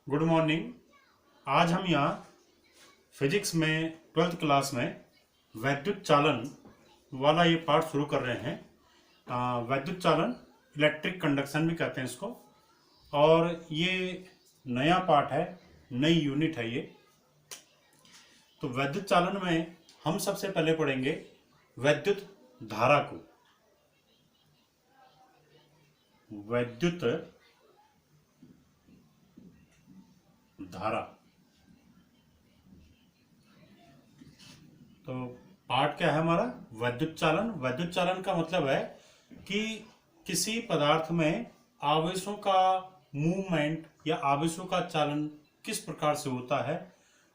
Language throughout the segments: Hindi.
Good morning. आज हम यहाँ फिजिक्स में 12th क्लास में वैद्युत चालन वाला ये पार्ट शुरू कर रहे हैं। वैद्युत चालन इलेक्ट्रिक कंडक्शन भी कहते हैं इसको, और ये नया पार्ट है, नई यूनिट है ये। तो वैद्युत चालन में हम सबसे पहले पढ़ेंगे वैद्युत धारा को। वैद्युत धारा, तो पार्ट क्या है हमारा? वैद्युत चालन। वैद्युत चालन का मतलब है कि किसी पदार्थ में आवेशों का मूवमेंट या आवेशों का चालन किस प्रकार से होता है,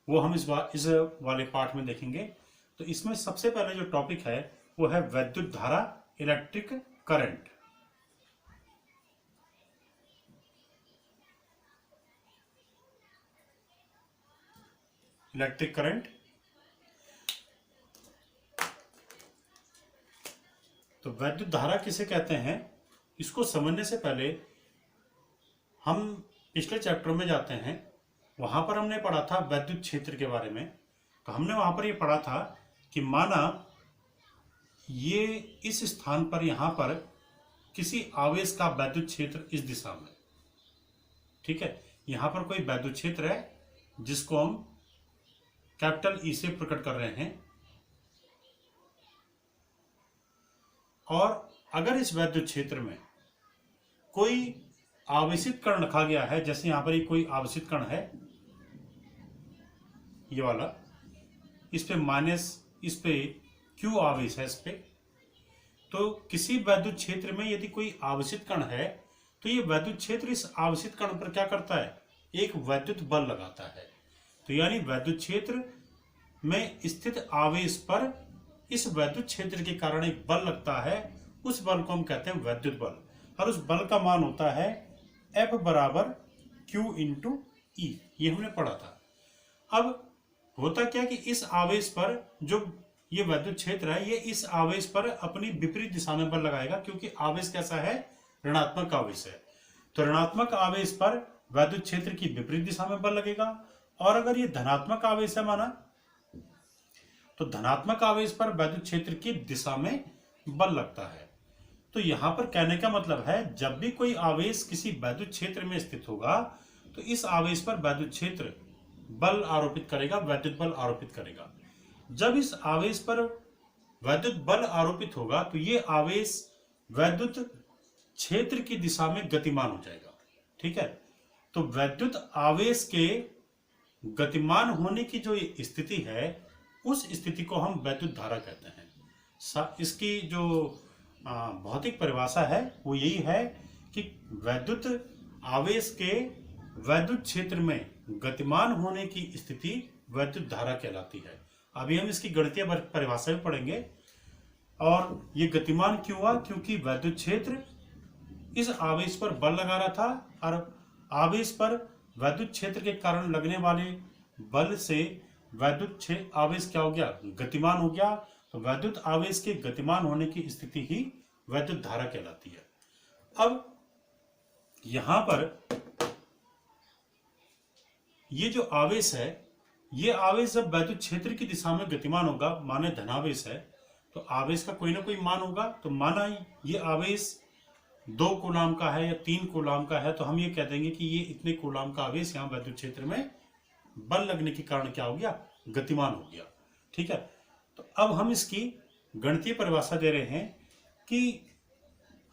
वो हम इस वाले पार्ट में देखेंगे। तो इसमें सबसे पहले जो टॉपिक है वो है वैद्युत धारा, इलेक्ट्रिक करंट। Electric current. तो वैद्युत धारा किसे कहते हैं, इसको समझने से पहले हम पिछले चैप्टर में जाते हैं। वहां पर हमने पढ़ा था वैद्युत क्षेत्र के बारे में। तो हमने वहां पर ये पढ़ा था कि माना ये इस स्थान पर, यहां पर किसी आवेश का वैद्युत क्षेत्र इस दिशा में, ठीक है, यहां पर कोई वैद्युत क्षेत्र है जिसको हम कैपिटल ई से प्रकट कर रहे हैं। और अगर इस वैद्युत क्षेत्र में कोई आवेशित कण रखा गया है, जैसे यहां पर कोई आवेशित कण है, ये वाला, इस पे माइनस, इस पे क्यू आवेश है इस पे। तो किसी वैद्युत क्षेत्र में यदि कोई आवेशित कण है तो ये वैद्युत क्षेत्र इस आवेशित कण पर क्या करता है? एक वैद्युत बल लगाता है। तो यानी वैद्युत क्षेत्र में स्थित आवेश पर इस वैद्युत क्षेत्र के कारण एक बल लगता है, उस बल को हम कहते हैं वैद्युत बल। और उस बल का मान होता है F बराबर Q इंटू E। ये हमने पढ़ा था। अब होता क्या कि इस आवेश पर जो ये वैद्युत क्षेत्र है, ये इस आवेश पर अपनी विपरीत दिशा में बल लगाएगा, क्योंकि आवेश कैसा है? ऋणात्मक आवेश है। तो ऋणात्मक आवेश पर वैद्युत क्षेत्र की विपरीत दिशा में बल लगेगा। और अगर ये धनात्मक आवेश है माना, तो धनात्मक आवेश पर वैद्युत क्षेत्र की दिशा में बल लगता है। तो यहां पर कहने का मतलब है, जब भी कोई आवेश किसी वैद्युत क्षेत्र में स्थित होगा तो इस आवेश पर वैद्युत क्षेत्र बल आरोपित करेगा, वैद्युत बल आरोपित करेगा। जब इस आवेश पर वैद्युत बल आरोपित होगा तो ये आवेश वैद्युत क्षेत्र की दिशा में गतिमान हो जाएगा, ठीक है। तो वैद्युत आवेश के गतिमान होने की जो स्थिति है, उस स्थिति को हम वैद्युत धारा कहते हैं। इसकी जो भौतिक परिभाषा है वो यही है कि वैद्युत आवेश के वैद्युत क्षेत्र में गतिमान होने की स्थिति वैद्युत धारा कहलाती है। अभी हम इसकी गणितीय परिभाषा भी पढ़ेंगे। और ये गतिमान क्यों हुआ? क्योंकि वैद्युत क्षेत्र इस आवेश पर बल लगा रहा था, और आवेश पर वैद्युत क्षेत्र के कारण लगने वाले बल से वैद्युत आवेश क्या हो गया? गतिमान हो गया। तो वैद्युत आवेश के गतिमान होने की स्थिति ही वैद्युत धारा कहलाती है। अब यहां पर ये जो आवेश है, ये आवेश जब वैद्युत क्षेत्र की दिशा में गतिमान होगा, माने धनावेश है, तो आवेश का कोई ना कोई मान होगा। तो माना ये आवेश 2 कूलाम का है या 3 कूलाम का है, तो हम ये कह देंगे कि ये इतने कूलाम का आवेश यहाँ वैद्युत क्षेत्र में बल लगने के कारण क्या हो गया? गतिमान हो गया, ठीक है। तो अब हम इसकी गणितीय परिभाषा दे रहे हैं कि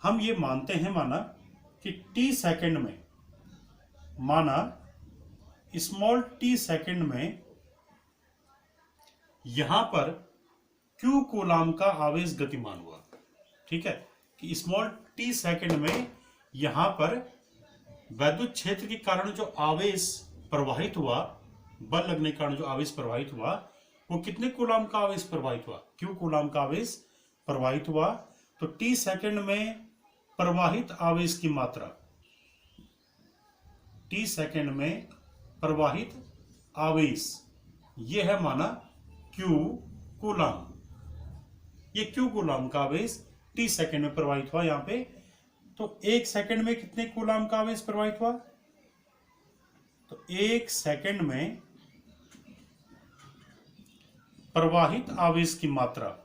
हम ये मानते हैं, माना कि t सेकंड में, माना स्मॉल t सेकंड में यहां पर q कूलाम का आवेश गतिमान हुआ, ठीक है, कि स्मॉल t सेकंड में यहां पर वैद्युत क्षेत्र के कारण जो आवेश प्रवाहित हुआ, बल लगने के कारण जो आवेश प्रवाहित हुआ, वो कितने कूलाम का आवेश प्रवाहित हुआ? q कूलाम का आवेश प्रवाहित हुआ। तो t सेकंड में प्रवाहित आवेश की मात्रा, t सेकंड में प्रवाहित आवेश, ये है माना q कूलाम। ये q कूलाम का आवेश t सेकंड में प्रवाहित हुआ यहाँ पे। तो 1 सेकंड में कितने कूलाम का आवेश प्रवाहित हुआ? तो 1 सेकंड में प्रवाहित आवेश की मात्रा,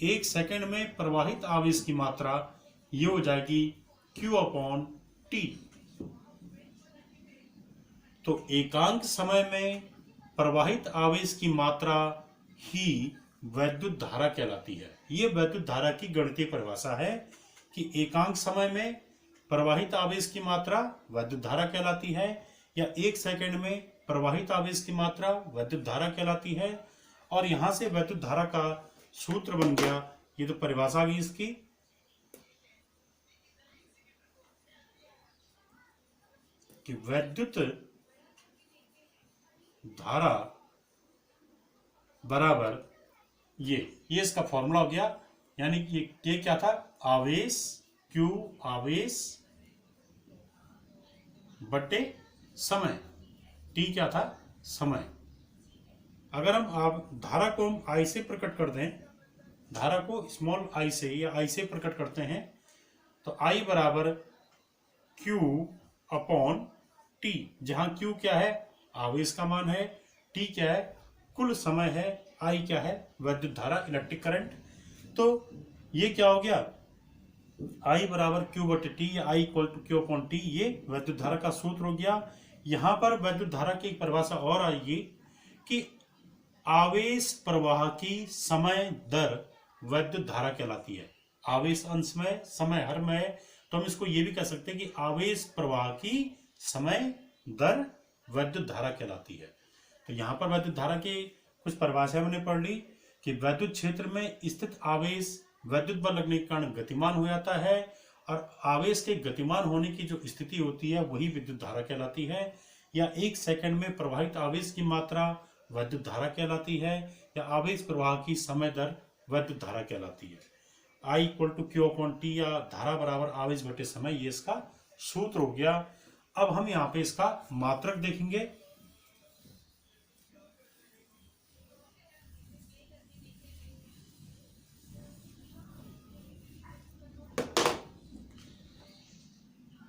एक सेकंड में प्रवाहित आवेश की मात्रा ये हो जाएगी Q/T। तो एकांक समय में प्रवाहित आवेश की मात्रा ही वैद्युत धारा कहलाती है। ये वैद्युत धारा की गणितीय परिभाषा है कि एकांक समय में प्रवाहित आवेश की मात्रा वैद्युत धारा कहलाती है, या एक सेकंड में प्रवाहित आवेश की मात्रा वैद्युत धारा कहलाती है। और यहां से वैद्युत धारा का सूत्र बन गया, ये तो परिभाषा आ गई इसकी, कि वैद्युत धारा बराबर ये इसका फॉर्मूला हो गया। यानी कि ये क्या था, आवेश, Q आवेश बटे समय, T क्या था, समय। अगर हम आप धारा को हम I से प्रकट कर दें, धारा को स्मॉल I से या I से प्रकट करते हैं, तो I बराबर Q/T, जहां Q क्या है, आवेश का मान है, T क्या है, कुल समय है, I क्या है, वैद्युत धारा, इलेक्ट्रिक करंट। तो ये क्या हो गया, I बराबर Q/T या I = Q/T, ये वैद्युत धारा का सूत्र हो गया। यहां पर वैद्युत धारा की एक परिभाषा और आएगी कि आवेश प्रवाह की समय दर वैद्युत धारा कहलाती है। आवेश अंश में, समय हर में, तो हम इसको ये भी कह सकते हैं कि आवेश प्रवाह की समय दर वैद्युत धारा कहलाती है। तो यहाँ पर वैद्युत धारा की कुछ परिभाषा हमने पढ़ ली कि वैद्युत क्षेत्र में स्थित आवेश वैद्युत बल लगने के कारण गतिमान हो जाता है, और आवेश के गतिमान होने की जो स्थिति होती है वही विद्युत धारा कहलाती है। या एक सेकंड में प्रवाहित आवेश की मात्रा वैद्युत धारा कहलाती है, या आवेश प्रवाह की समय दर वैद्युत धारा कहलाती है। I = Q/T या धारा बराबर आवेश बटे समय, ये इसका सूत्र हो गया। अब हम यहाँ पे इसका मात्रक देखेंगे।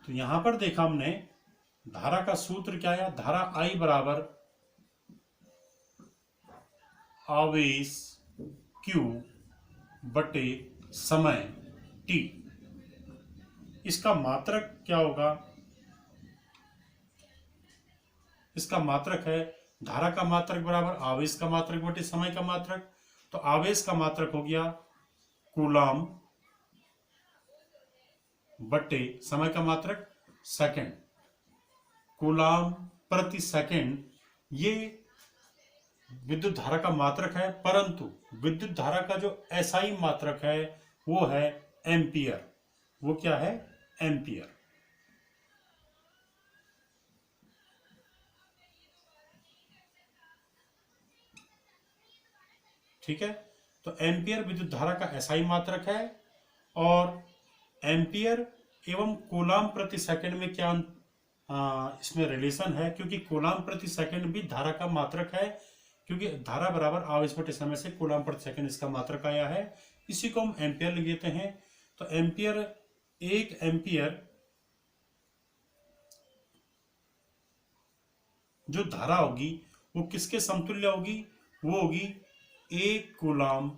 तो यहां पर देखा हमने धारा का सूत्र क्या है, धारा I बराबर आवेश Q बटे समय T। इसका मात्रक क्या होगा, इसका मात्रक है धारा का मात्रक बराबर आवेश का मात्रक बटे समय का मात्रक। तो आवेश का मात्रक हो गया कूलाम बटे समय का मात्रक सेकंड, कूलाम प्रति सेकंड, ये विद्युत धारा का मात्रक है। परंतु विद्युत धारा का जो SI मात्रक है वो है एम्पियर। वो क्या है, एम्पियर। ठीक है, तो एम्पियर विद्युत धारा का SI मात्रक है। और एम्पियर एवं कूलाम प्रति सेकंड में क्या इसमें रिलेशन है, क्योंकि कूलाम प्रति सेकंड भी धारा का मात्रक है, क्योंकि धारा बराबर आवेश बटे समय से कूलाम प्रति सेकंड इसका मात्रक आया है। इसी को हम एम्पियर लिख देते हैं। तो एम्पियर, 1 एम्पियर जो धारा होगी वो किसके समतुल्य होगी, वो होगी 1 कूलाम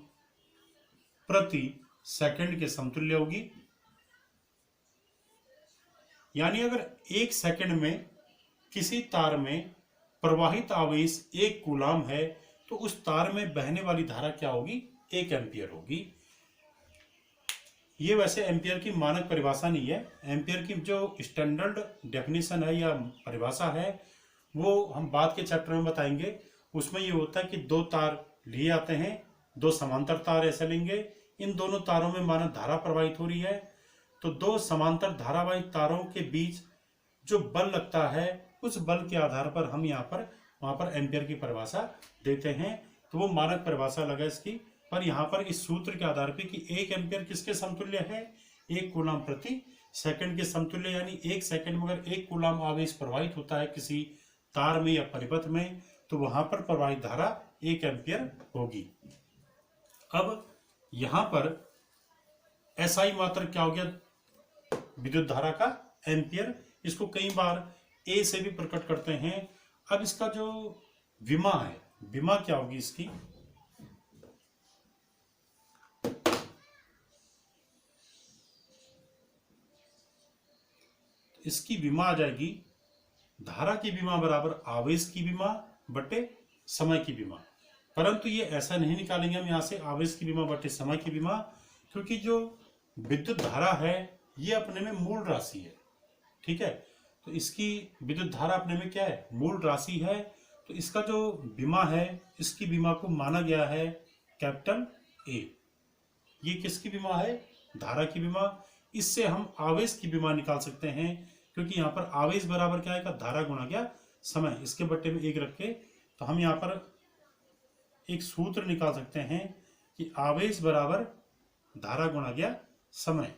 प्रति सेकंड के समतुल्य होगी। यानी अगर 1 सेकंड में किसी तार में प्रवाहित आवेश 1 कूलाम है, तो उस तार में बहने वाली धारा क्या होगी, 1 एम्पियर होगी। ये वैसे एम्पियर की मानक परिभाषा नहीं है। एम्पियर की जो स्टैंडर्ड डेफिनेशन है या परिभाषा है वो हम बाद के चैप्टर में बताएंगे। उसमें ये होता है कि 2 तार लिए आते हैं, 2 समांतर तार ऐसे लेंगे, इन दोनों तारों में माना धारा प्रवाहित हो रही है, तो 2 समांतर धारावाहिक तारों के बीच जो बल लगता है उस बल के आधार पर हम वहां पर एम्पियर की परिभाषा देते हैं। तो वो मानक परिभाषा लगा इसकी, पर यहाँ पर इस सूत्र के आधार पर कि 1 एम्पियर किसके समतुल्य है, 1 कूलाम प्रति सेकंड के समतुल्य। यानी 1 सेकंड में अगर 1 कूलाम आवेश प्रवाहित होता है किसी तार में या परिपथ में, तो वहां पर प्रवाहित धारा 1 एम्पियर होगी। अब यहां पर SI मात्रक क्या हो गया, विद्युत धारा का एम्पियर। इसको कई बार ए से भी प्रकट करते हैं। अब इसका जो विमा है, विमा क्या होगी इसकी, इसकी विमा आ जाएगी धारा की विमा बराबर आवेश की विमा बटे समय की विमा। परंतु ये ऐसा नहीं निकालेंगे हम यहां से आवेश की विमा बटे समय की विमा, क्योंकि जो विद्युत धारा है ये अपने में मूल राशि है। ठीक है, तो इसकी विद्युत धारा अपने में क्या है, मूल राशि है। तो इसका जो विमा है, इसकी विमा को माना गया है कैपिटल ए। ये किसकी विमा है, धारा की विमा। इससे हम आवेश की विमा निकाल सकते हैं, क्योंकि यहाँ पर आवेश बराबर क्या आएगा, धारा गुणा गया समय। इसके बट्टे में एक रख के तो हम यहाँ पर एक सूत्र निकाल सकते हैं कि आवेश बराबर धारा गुणा गया समय।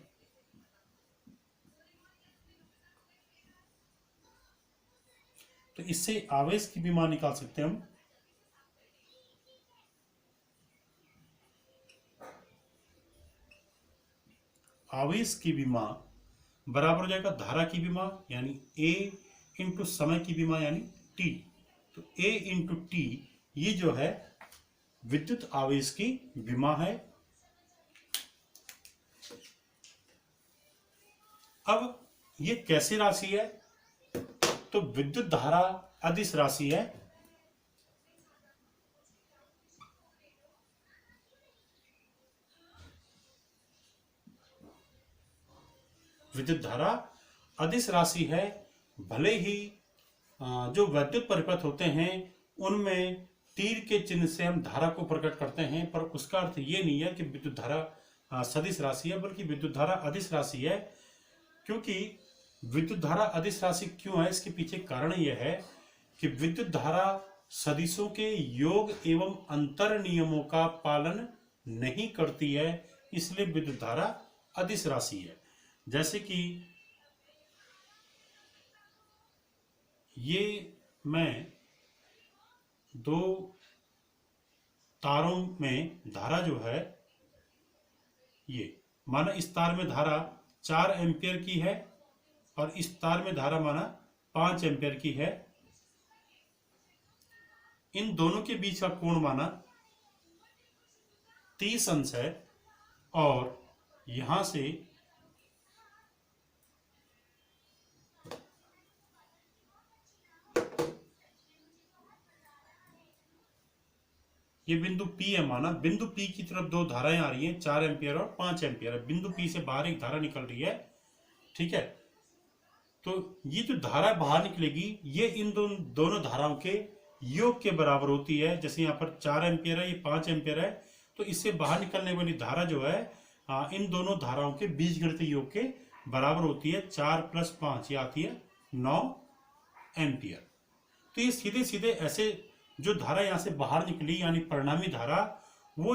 तो इससे आवेश की विमा निकाल सकते हैं हम। आवेश की विमा बराबर हो जाएगा धारा की विमा यानी ए इंटू समय की विमा यानी टी। तो ए इंटू टी ये जो है विद्युत आवेश की विमा है। अब ये कैसी राशि है, तो विद्युत धारा अदिश राशि है। विद्युत धारा अदिश राशि है। भले ही जो वैद्युत परिपथ होते हैं उनमें तीर के चिन्ह से हम धारा को प्रकट करते हैं, पर उसका अर्थ ये नहीं है कि विद्युत धारा सदिश राशि है, बल्कि विद्युत धारा अदिश राशि है। क्योंकि विद्युत धारा अदिश राशि क्यों है, इसके पीछे कारण यह है कि विद्युत धारा सदिशों के योग एवं अंतर नियमों का पालन नहीं करती है, इसलिए विद्युत धारा अदिश राशि है। जैसे कि ये मैं दो तारों में धारा जो है, ये माना इस तार में धारा 4 एम्पियर की है और इस तार में धारा माना 5 एम्पियर की है। इन दोनों के बीच का कोण माना 30 अंश है और यहां से ये बिंदु P है माना। बिंदु P की तरफ दो धाराएं आ रही हैं, 4 एम्पियर और 5 एम्पियर है। बिंदु P से बाहर एक धारा निकल रही है। ठीक है, तो ये जो धारा बाहर निकलेगी ये इन दोनों धाराओं के योग के बराबर होती है। जैसे यहाँ पर 4 एम्पियर है, ये 5 एम्पियर है, तो इससे बाहर निकलने वाली धारा जो है इन दोनों धाराओं के बीजगणितीय योग के बराबर होती है। 4 + 5 ये आती है 9 एम्पियर। तो ये सीधे सीधे ऐसे जो धारा यहां से बाहर निकली यानी परिणामी धारा, वो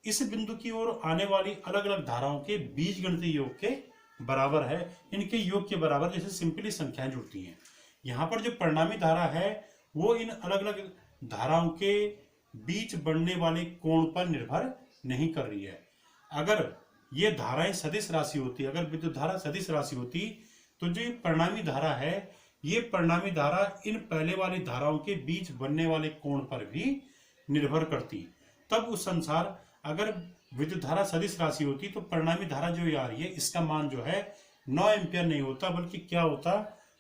इस बिंदु की ओर आने वाली अलग अलग धाराओं के बीजगणितीय योग के बराबर है। इनके योग के बराबर जैसे सिंपली संख्याएं जुड़ती हैं। यहाँ पर जो परिणामी धारा है वो इन अलग अलग धाराओं के बीच बढ़ने वाले कोण पर निर्भर नहीं कर रही है। अगर ये धाराएं सदिश राशि होती, अगर विद्युत धारा सदिश राशि होती, तो जो ये परिणामी धारा है, ये परिणामी धारा इन पहले वाली धाराओं के बीच बनने वाले कोण पर भी निर्भर करती। तब उस अनुसार अगर विद्युत धारा सदिश राशि होती तो परिणामी धारा जो आ रही है इसका मान जो है 9 एम्पियर नहीं होता, बल्कि क्या होता,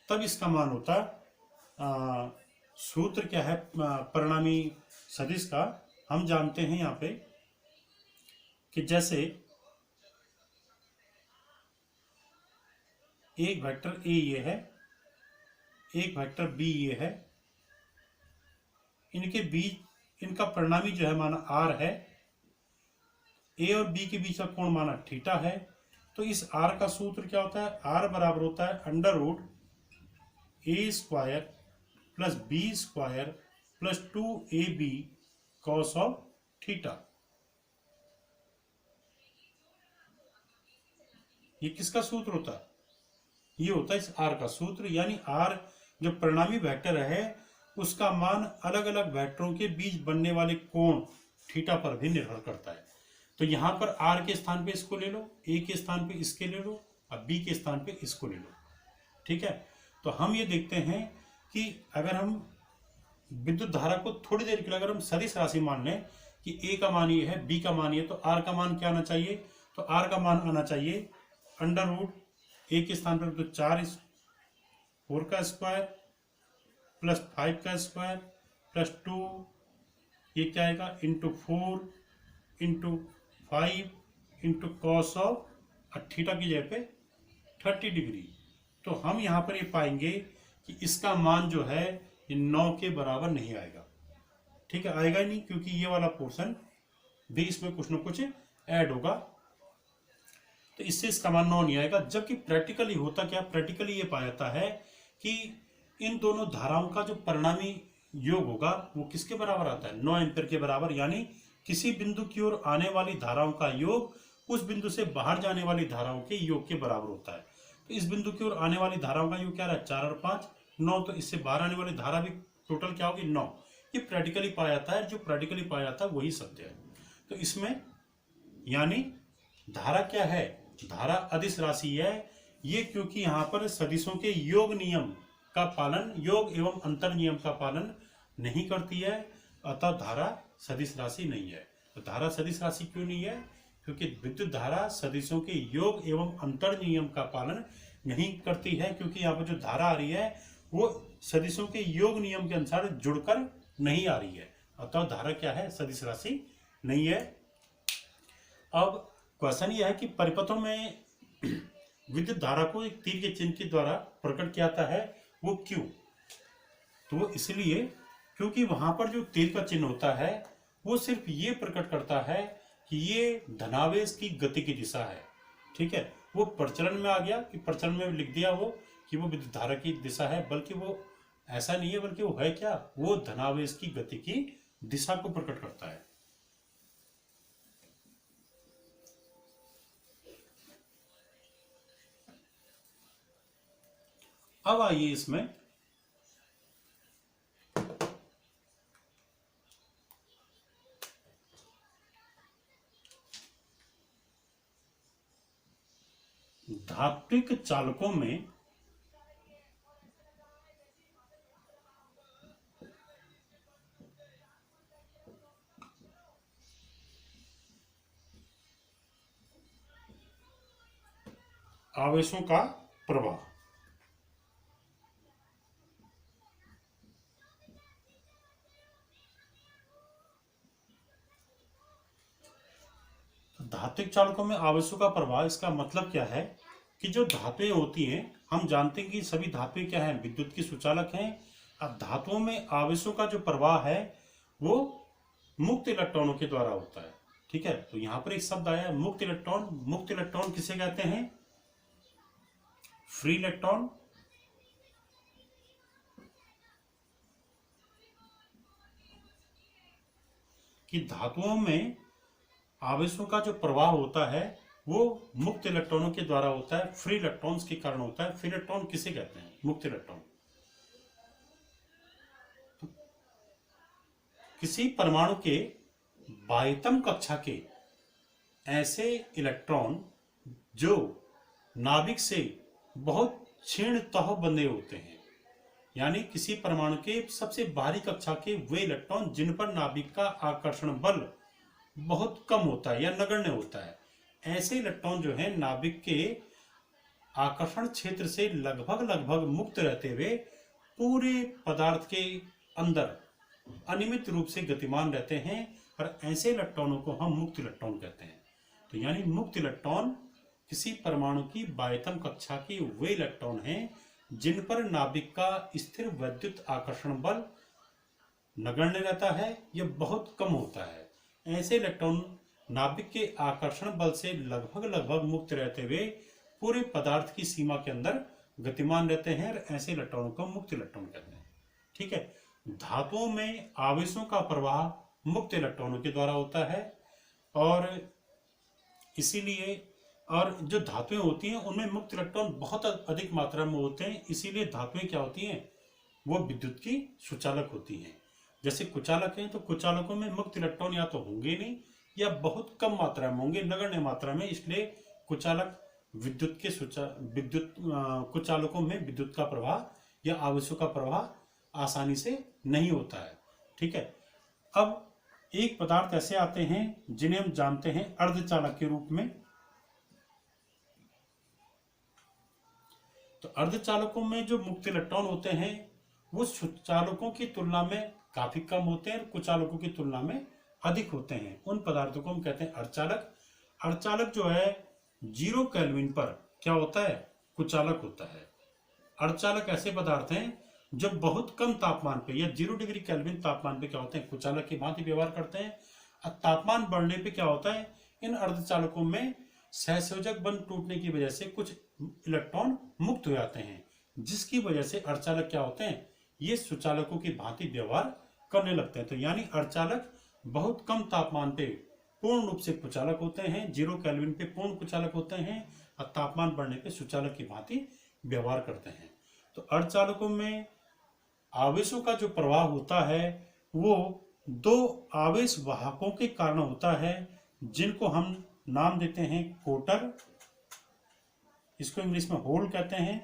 तब इसका मान होता सूत्र क्या है परिणामी सदिश का, हम जानते हैं यहाँ पे कि जैसे एक वेक्टर ए ये है, एक वेक्टर बी ये है, इनके बीच इनका परिणामी जो है माना आर है, ए और बी के बीच का कोण माना थीटा है। तो इस आर का सूत्र क्या होता है, आर बराबर होता है √a² + b² + 2ab cos of theta. ये किसका सूत्र होता है, ये होता है इस आर का सूत्र। यानी आर जो परिणामी वेक्टर है उसका मान अलग अलग वेक्टरों के बीच बनने वाले कोण थीटा पर भी निर्भर करता है। तो यहां पर आर के स्थान पे इसको ले लो, ए के स्थान पे इसके ले लो, अब बी के स्थान पे इसको ले लो। ठीक है, तो हम ये देखते हैं कि अगर हम विद्युत धारा को थोड़ी देर के लिए अगर हम सदिश राशि मान लें कि ए का मान ये है, बी का मान ये, तो आर का मान क्या आना चाहिए? तो आर का मान आना चाहिए अंडर रूट ए के स्थान पर तो 4 का स्क्वायर प्लस 5 का स्क्वायर प्लस 2, ये क्या आएगा into 4 into 5 into cos of theta की जगह पे 30 डिग्री। तो हम यहाँ पर ये पाएंगे कि इसका मान जो है ये 9 के बराबर नहीं आएगा। ठीक है, आएगा ही नहीं, क्योंकि ये वाला पोर्शन भी इसमें कुछ ना कुछ ऐड होगा, तो इससे इसका मान 9 नहीं आएगा। जबकि प्रैक्टिकली होता क्या, प्रैक्टिकली ये पाया जाता है कि इन दोनों धाराओं का जो परिणामी योग होगा वो किसके बराबर आता है? 9 एम्पीयर के बराबर। यानी किसी बिंदु की ओर आने वाली धाराओं का योग उस बिंदु से बाहर जाने वाली धाराओं के योग के बराबर होता है। तो इस बिंदु की ओर आने वाली धाराओं का योग क्या रहा है? 4 और 5 9, तो इससे बाहर आने वाली धारा भी टोटल क्या होगी? 9। ये प्रैक्टिकली पाया जाता है, जो प्रैक्टिकली पाया जाता है वही सत्य है। तो इसमें यानी धारा क्या है? धारा अदिश राशि है ये, क्योंकि यहाँ पर सदिशों के योग नियम का पालन, योग एवं अंतर नियम का पालन नहीं करती है, अतः धारा सदिश राशि नहीं है। तो धारा सदिश राशि क्यों नहीं है? क्योंकि विद्युत धारा सदिशों के योग एवं अंतर नियम का पालन नहीं करती है, क्योंकि यहाँ पर जो धारा आ रही है वो सदिशों के योग नियम के अनुसार जुड़कर नहीं आ रही है, अतः धारा क्या है? सदिश राशि नहीं है। अब क्वेश्चन यह है कि परिपथों में विद्युत धारा को एक तीर के चिन्ह के द्वारा प्रकट किया जाता है, वो क्यों? तो वो इसलिए क्योंकि वहां पर जो तीर का चिन्ह होता है वो सिर्फ ये प्रकट करता है कि ये धनावेश की गति की दिशा है। ठीक है, वो प्रचलन में आ गया कि प्रचलन में लिख दिया वो कि वो विद्युत धारा की दिशा है, बल्कि वो ऐसा नहीं है, बल्कि वो है क्या? वो धनावेश की गति की दिशा को प्रकट करता है। अब आइए इसमें धात्विक चालकों में आवेशों का प्रवाह। धात्विक चालकों में आवेशों का प्रवाह, इसका मतलब क्या है कि जो धातुएं होती हैं, हम जानते हैं कि सभी धातुएं क्या हैं? विद्युत की सुचालक हैं। अब धातुओं में आवेशों का जो प्रवाह है वो मुक्त इलेक्ट्रॉनों के द्वारा होता है। ठीक है, तो यहां पर एक शब्द आया है मुक्त इलेक्ट्रॉन। मुक्त इलेक्ट्रॉन किसे कहते हैं? Free electron. कि धातुओं में आवेशों का जो प्रवाह होता है वो मुक्त इलेक्ट्रॉनों के द्वारा होता है, फ्री इलेक्ट्रॉन्स के कारण होता है। फ्री इलेक्ट्रॉन किसे कहते हैं? मुक्त इलेक्ट्रॉन। तो किसी परमाणु के बाह्यतम कक्षा के ऐसे इलेक्ट्रॉन जो नाभिक से बहुत क्षीण तह बंधे होते हैं, यानी किसी परमाणु के सबसे बाहरी कक्षा के वे इलेक्ट्रॉन जिन पर नाभिक का आकर्षण बल बहुत कम होता है या नगण्य होता है, ऐसे इलेक्ट्रॉन जो है नाभिक के आकर्षण क्षेत्र से लगभग मुक्त रहते हुए पूरे पदार्थ के अंदर अनियमित रूप से गतिमान रहते हैं, और ऐसे इलेक्ट्रॉनों को हम मुक्त इलेक्ट्रॉन कहते हैं। तो यानी मुक्त इलेक्ट्रॉन किसी परमाणु की बाह्यतम कक्षा के वे इलेक्ट्रॉन हैं जिन पर नाभिक का स्थिर वैद्युत आकर्षण बल नगण्य रहता है या बहुत कम होता है। ऐसे इलेक्ट्रॉन नाभिक के आकर्षण बल से लगभग मुक्त रहते हुए पूरे पदार्थ की सीमा के अंदर गतिमान रहते हैं, और ऐसे इलेक्ट्रॉनों को मुक्त इलेक्ट्रॉन कहते हैं। ठीक है, धातुओं में आवेशों का प्रवाह मुक्त इलेक्ट्रॉनों के द्वारा होता है, और इसीलिए और जो धातुएं होती हैं उनमें मुक्त इलेक्ट्रॉन बहुत अधिक मात्रा में होते हैं, इसीलिए धातुएं क्या होती हैं? वो विद्युत की सुचालक होती हैं। जैसे कुचालक हैं, तो कुचालकों में मुक्त इलेक्ट्रॉन या तो होंगे नहीं या बहुत कम मात्रा में होंगे, नगण्य मात्रा में, इसलिए कुचालक विद्युत कुचालकों में विद्युत का प्रवाह या आवेशों का प्रवाह आसानी से नहीं होता है। ठीक है। अब एक पदार्थ ऐसे आते हैं जिन्हें हम जानते हैं अर्धचालक के रूप में। तो अर्धचालकों में जो मुक्त इलेक्ट्रॉन होते हैं वो सुचालकों की तुलना में काफी कम होते हैं और कुचालकों की तुलना में अधिक होते हैं। उन पदार्थों को हम कहते हैं अर्धचालक। अर्धचालक जो है 0 केल्विन पर क्या होता है, कुचालक होता है। अर्धचालक ऐसे पदार्थ हैं जो बहुत कम तापमान पे या 0 डिग्री केल्विन तापमान पे क्या होते हैं, कुचालक की भांति व्यवहार करते हैं। और तापमान बढ़ने पे क्या होता है, इन अर्धचालकों में सहसंयोजक बंध टूटने की वजह से कुछ इलेक्ट्रॉन मुक्त हो जाते हैं, जिसकी वजह से अर्धचालक क्या होते हैं, ये सुचालकों की भांति व्यवहार करने लगते हैं। तो यानी अर्धचालक बहुत कम तापमान पे पूर्ण रूप से कुचालक होते हैं, 0 केल्विन पे पूर्ण कुचालक होते हैं और तापमान बढ़ने पे सुचालक की भांति व्यवहार करते हैं। तो अर्धचालकों में आवेशों का जो प्रवाह होता है वो 2 आवेश वाहकों के कारण होता है, जिनको हम नाम देते हैं कोटर, इसको इंग्लिश में होल कहते हैं,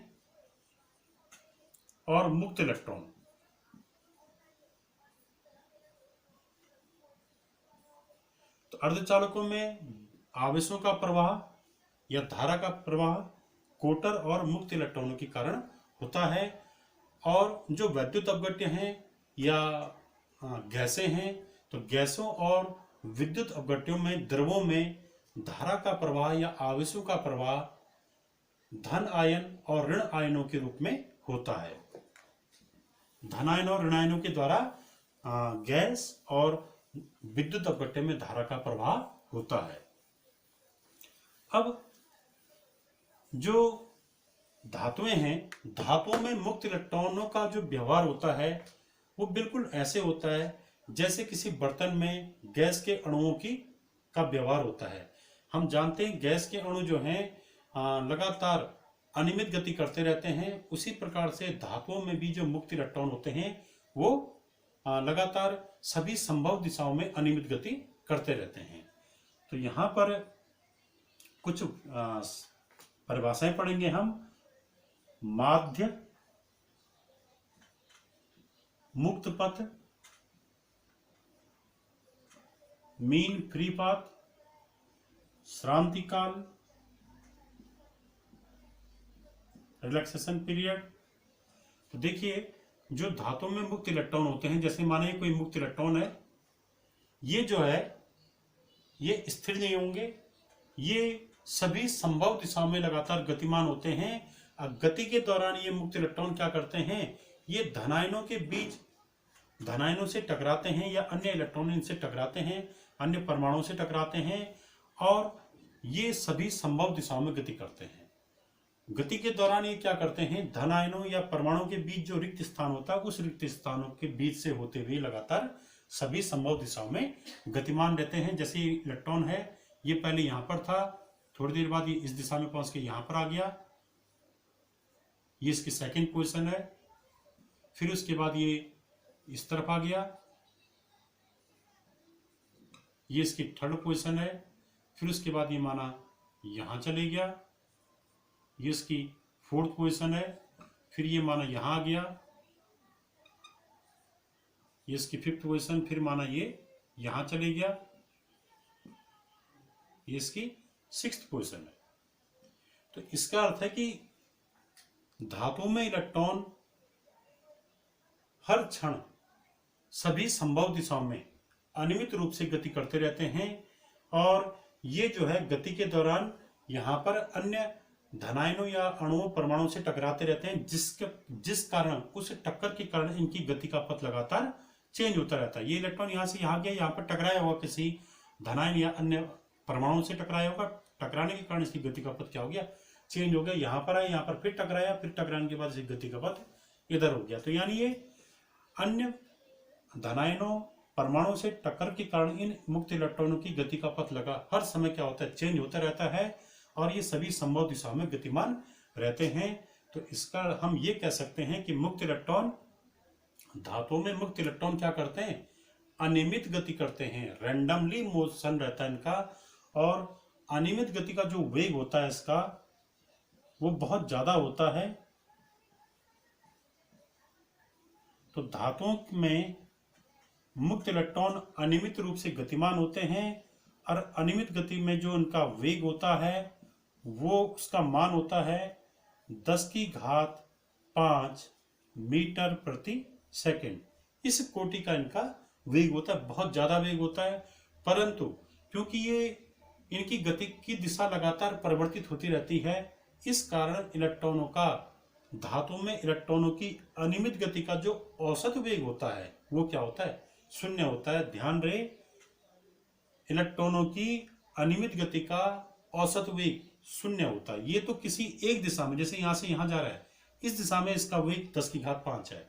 और मुक्त इलेक्ट्रॉन। तो अर्धचालकों में आवेशों का प्रवाह या धारा का प्रवाह कोटर और मुक्त इलेक्ट्रॉनों के कारण होता है। और जो वैद्युत अपघट्य हैं या गैसें हैं, तो गैसों और विद्युत अपघट्यों में द्रवों में धारा का प्रवाह या आवेशों का प्रवाह धन आयन और ऋण आयनों के रूप में होता है। धन आयन और ऋण आयनों के द्वारा गैस और विद्युत अपघट्य में धारा का प्रवाह होता है। अब जो धातुएं हैं, धातुओं में मुक्त इलेक्ट्रॉनों का जो व्यवहार होता है वो बिल्कुल ऐसे होता है जैसे किसी बर्तन में गैस के अणुओं का व्यवहार होता है। हम जानते हैं गैस के अणु जो हैं लगातार अनियमित गति करते रहते हैं, उसी प्रकार से धातुओं में भी जो मुक्त इलेक्ट्रॉन होते हैं वो लगातार सभी संभव दिशाओं में अनियमित गति करते रहते हैं। तो यहाँ पर कुछ परिभाषाएं पढ़ेंगे हम। माध्य, मुक्त पथ, मीन फ्री पाथ, श्रांति काल, रिलैक्सेशन पीरियड। तो देखिए जो धातु में मुक्त इलेक्ट्रॉन होते हैं, जैसे माने कोई मुक्त इलेक्ट्रॉन है, ये जो है ये स्थिर नहीं होंगे, ये सभी संभव दिशाओं में लगातार गतिमान होते हैं। गति के दौरान ये मुक्त इलेक्ट्रॉन क्या करते हैं, ये धनायनों के बीच धनायनों से टकराते हैं या अन्य इलेक्ट्रॉन इनसे टकराते हैं, अन्य परमाणुओं से टकराते हैं और ये सभी संभव दिशाओं में गति करते हैं। गति के दौरान ये क्या करते हैं, धन आयनों या परमाणुओं के बीच जो रिक्त स्थान होता है उस रिक्त स्थानों के बीच से होते हुए लगातार सभी संभव दिशाओं में गतिमान रहते हैं। जैसे इलेक्ट्रॉन है, ये पहले यहाँ पर था, थोड़ी देर बाद ये इस दिशा में पहुंच के यहाँ पर आ गया, ये इसकी सेकंड पोजीशन है। फिर उसके बाद ये इस तरफ आ गया, ये इसकी थर्ड पोजीशन है। फिर उसके बाद ये माना यहाँ चले गया, ये इसकी फोर्थ पोजीशन है। फिर ये माना यहाँ आ गया, ये इसकी फिफ्थ पोजीशन। फिर माना ये यहाँ चले गया, ये इसकी सिक्स्थ पोजीशन है। तो इसका अर्थ है कि धातु में इलेक्ट्रॉन हर क्षण सभी संभव दिशाओं में अनियमित रूप से गति करते रहते हैं और ये जो है गति के दौरान यहाँ पर अन्य धनायनों या अणुओं परमाणुओं से टकराते रहते हैं, जिस कारण उस टक्कर के कारण इनकी गति का पथ लगातार चेंज होता रहता है। ये इलेक्ट्रॉन यहाँ से यहाँ गया, यहाँ पर टकराया होगा, किसी धनायन या अन्य परमाणुओं से टकराया होगा, टकराने के कारण इसकी गति का पथ क्या हो गया, चेंज हो गया। यहाँ पर आया, यहाँ पर फिर टकराया, फिर टकराने के बाद इसकी गति का पथ इधर हो गया। तो यानी ये अन्य धनायनों परमाणु से टक्कर के कारण इन मुक्त इलेक्ट्रॉनों की गति का पथ लगा हर समय क्या होता है, चेंज होता रहता है और ये सभी संभव दिशाओं में गतिमान रहते हैं। तो इसका हम ये कह सकते हैं कि मुक्त इलेक्ट्रॉन, धातुओं में मुक्त इलेक्ट्रॉन क्या करते हैं, अनियमित गति करते हैं, रैंडमली मोशन रहता है इनका। और अनियमित गति का जो वेग होता है इसका, वो बहुत ज्यादा होता है, तो धातुओं में मुक्त इलेक्ट्रॉन अनियमित रूप से गतिमान होते हैं और अनियमित गति में जो उनका वेग होता है वो उसका मान होता है 10⁵ मीटर प्रति सेकंड। इस कोटि का इनका वेग होता है, बहुत ज्यादा वेग होता है। परंतु क्योंकि ये इनकी गति की दिशा लगातार परिवर्तित होती रहती है, इस कारण इलेक्ट्रॉनों का, धातु में इलेक्ट्रॉनों की अनियमित गति का जो औसत वेग होता है वो क्या होता है, शून्य होता है। ध्यान रहे, इलेक्ट्रॉनों की अनियमित गति का औसत वेग शून्य होता है। ये तो किसी एक दिशा में, जैसे यहां से यहां जा रहा है, इस दिशा में इसका वेग 10⁵ है।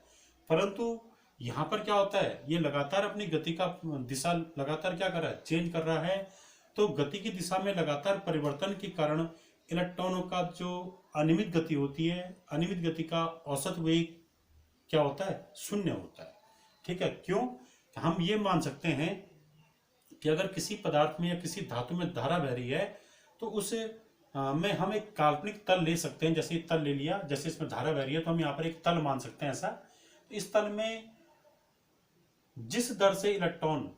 परंतु यहां पर क्या होता है, ये लगातार अपनी गति का दिशा लगातार क्या कर रहा है, चेंज कर रहा है। तो गति की दिशा में लगातार परिवर्तन के कारण इलेक्ट्रॉनों का जो अनियमित गति होती है, अनियमित गति का औसत वेग क्या होता है, शून्य होता है। ठीक है, क्यों? हम ये मान सकते हैं कि अगर किसी पदार्थ में या किसी धातु में धारा बह रही है तो उस में हम एक काल्पनिक तल ले सकते हैं। जैसे तल ले लिया, जैसे इसमें धारा बह रही है तो हम यहाँ पर एक तल मान सकते हैं ऐसा। इस तल में जिस दर से इलेक्ट्रॉन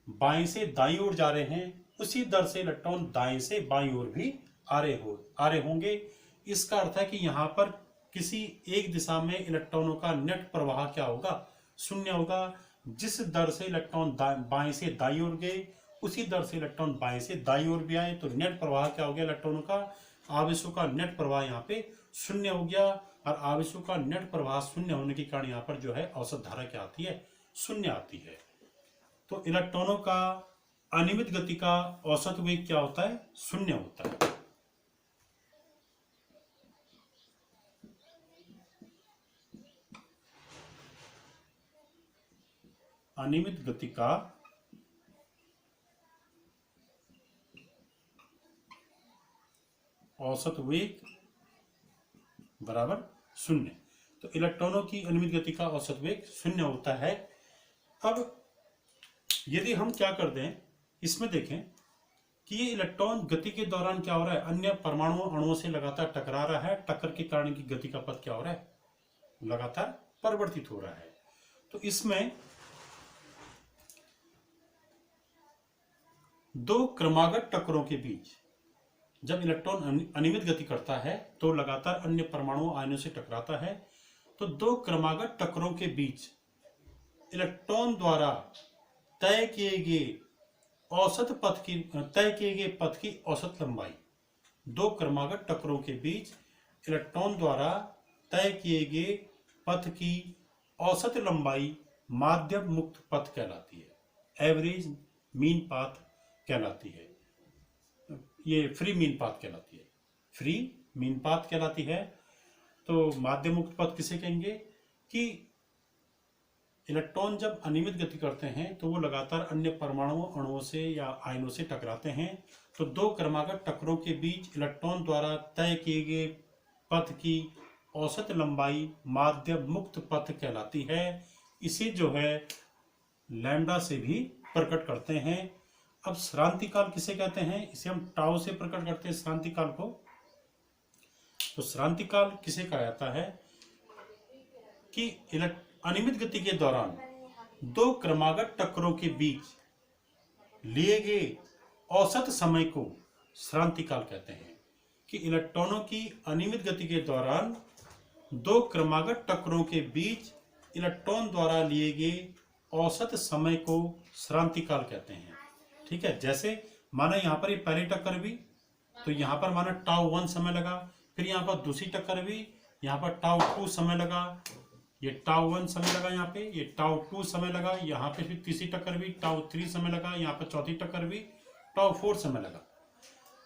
बाएं से दाईं ओर जा रहे हैं उसी दर से इलेक्ट्रॉन दाएं से बाईं ओर भी आ रहे होंगे। इसका अर्थ है कि यहाँ पर किसी एक दिशा में इलेक्ट्रॉनों का नेट प्रवाह क्या होगा, शून्य होगा। जिस दर से इलेक्ट्रॉन बाएं से दाईं ओर गए उसी दर से इलेक्ट्रॉन बाएं से दाईं ओर भी आए, तो नेट प्रवाह क्या हो गया, इलेक्ट्रॉनों का, आवेशों का नेट प्रवाह यहाँ पे शून्य हो गया। और आवेशों का नेट प्रवाह शून्य होने के कारण यहाँ पर जो है औसत धारा क्या आती है, शून्य आती है। तो इलेक्ट्रॉनों का अनियमित गति का औसत वेग क्या होता है, शून्य होता है। अनियमित गति का औसत वेग बराबर शून्य। तो इलेक्ट्रॉनों की अनियमित गति का औसत वेग शून्य होता है। अब यदि हम क्या कर दें, इसमें देखें कि ये इलेक्ट्रॉन गति के दौरान क्या हो रहा है, अन्य परमाणुओं अणुओं से लगातार टकरा रहा है। टक्कर के कारण की गति का पथ क्या हो रहा है, लगातार परिवर्तित हो रहा है। तो इसमें दो क्रमागत टक्करों के बीच जब इलेक्ट्रॉन अनियमित गति करता है तो लगातार अन्य परमाणुओं आयनों से टकराता है। तो दो क्रमागत टक्करों के बीच इलेक्ट्रॉन द्वारा तय किए गए पथ की औसत लंबाई, दो क्रमागत टक्करों के बीच इलेक्ट्रॉन द्वारा तय किए गए पथ की औसत लंबाई माध्यम मुक्त पथ कहलाती है, एवरेज मीन पाथ कहलाती है। ये फ्री मीन पाथ कहलाती है, फ्री मीन पाथ कहलाती है। तो माध्यम मुक्त पथ किसे कहेंगे कि इलेक्ट्रॉन जब अनियमित गति करते हैं तो वो लगातार अन्य परमाणुओं अणुओं से या आयनों से टकराते हैं। तो दो क्रमागत टक्करों के बीच इलेक्ट्रॉन द्वारा तय किए गए पथ की औसत लंबाई माध्यम मुक्त पथ कहलाती है। इसे जो है लैम्डा से भी प्रकट करते हैं। अब श्रांति काल किसे कहते हैं, इसे हम टाउ से प्रकट करते हैं श्रांति काल को। तो श्रांति काल किसे कहा जाता है कि अनियमित गति के दौरान दो क्रमागत टक्करों के बीच लिए गए औसत समय को श्रांति काल कहते हैं। कि इलेक्ट्रॉनों की अनियमित गति के दौरान दो क्रमागत टक्करों के बीच इलेक्ट्रॉन द्वारा लिए गए औसत समय को श्रांति काल कहते हैं। ठीक है, जैसे माना यहाँ पर ये पहली टक्कर भी, तो यहाँ पर माना टाउ 1 समय लगा, फिर यहाँ पर दूसरी टक्कर भी, यहाँ पर टाउ 2 समय लगा, ये टाउ 1 समय लगा, यहाँ पे ये टाउ 2 समय लगा, यहाँ पे फिर तीसरी टक्कर भी टाउ 3 समय लगा, यहाँ पर चौथी टक्कर भी टाउ 4 समय लगा।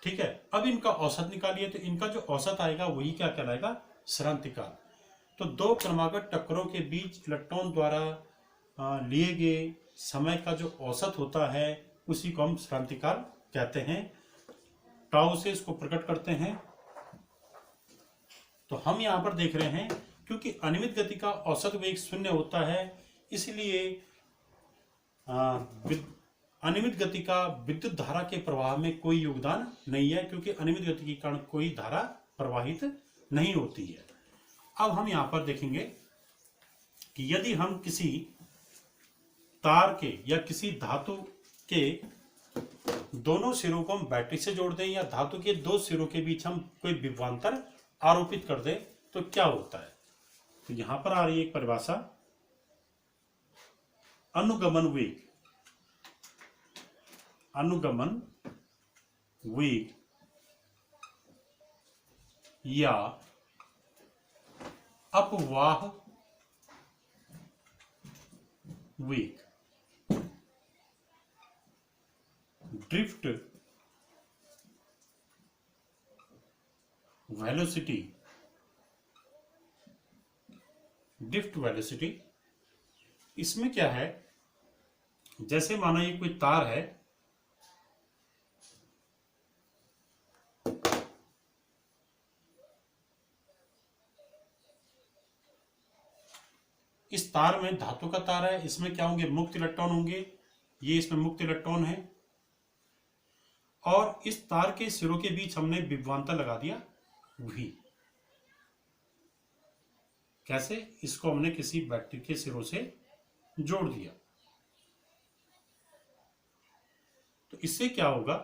ठीक है, अब इनका औसत निकालिए तो इनका जो औसत आएगा वही क्या कहलाएगा, श्रांति काल। तो दो क्रमागत टक्करों के बीच इलेक्ट्रॉन द्वारा लिए गए समय का जो औसत होता है उसी को हम श्रांति काल कहते हैं। टाउ से इसको प्रकट करते हैं। तो हम यहां पर देख रहे हैं क्योंकि अनियमित गति का औसत वेग शून्य होता है, इसलिए अनियमित गति का विद्युत धारा के प्रवाह में कोई योगदान नहीं है, क्योंकि अनियमित गति के कारण कोई धारा प्रवाहित नहीं होती है। अब हम यहां पर देखेंगे कि यदि हम किसी तार के या किसी धातु के दोनों सिरों को हम बैटरी से जोड़ दें या धातु के दो सिरों के बीच हम कोई विभवांतर आरोपित कर दें तो क्या होता है। तो यहां पर आ रही है एक परिभाषा, अनुगमन वेग। अनुगमन वेग या अपवाह वेग, ड्रिफ्ट वेलोसिटी, ड्रिफ्ट वेलोसिटी। इसमें क्या है, जैसे माना ये कोई तार है, इस तार में धातु का तार है, इसमें क्या होंगे, मुक्त इलेक्ट्रॉन होंगे, ये इसमें मुक्त इलेक्ट्रॉन है, और इस तार के सिरों के बीच हमने विभवांतर लगा दिया V। कैसे, इसको हमने किसी बैटरी के सिरों से जोड़ दिया। तो इससे क्या होगा,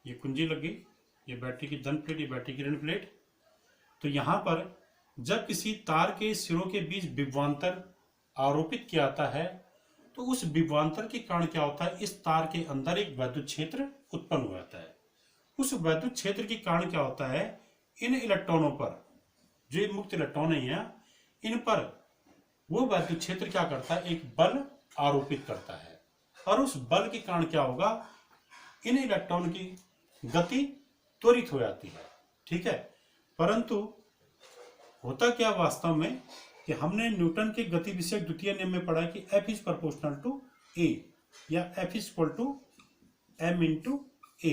ये कुंजी लग गई, ये बैटरी की धन प्लेट, ये बैटरी की ऋण प्लेट। तो यहां पर जब किसी तार के सिरों के बीच विभवांतर आरोपित किया जाता है तो उस विभवांतर के कारण क्या होता है, इस तार के अंदर एक वैद्युत क्षेत्र उत्पन्न हो जाता है। उस वैद्युत क्षेत्र के कारण क्या होता है, इन इलेक्ट्रॉनों पर, जो मुक्त इलेक्ट्रॉन है, इन पर वो वैद्युत क्षेत्र क्या करता है, एक बल आरोपित करता है, और उस बल के कारण क्या होगा, इन इलेक्ट्रॉन की गति त्वरित हो जाती है। ठीक है, परंतु होता क्या वास्तव में कि हमने न्यूटन के गति विषयक द्वितीय नियम में पढ़ा कि F is proportional to A या F is equal to M into A,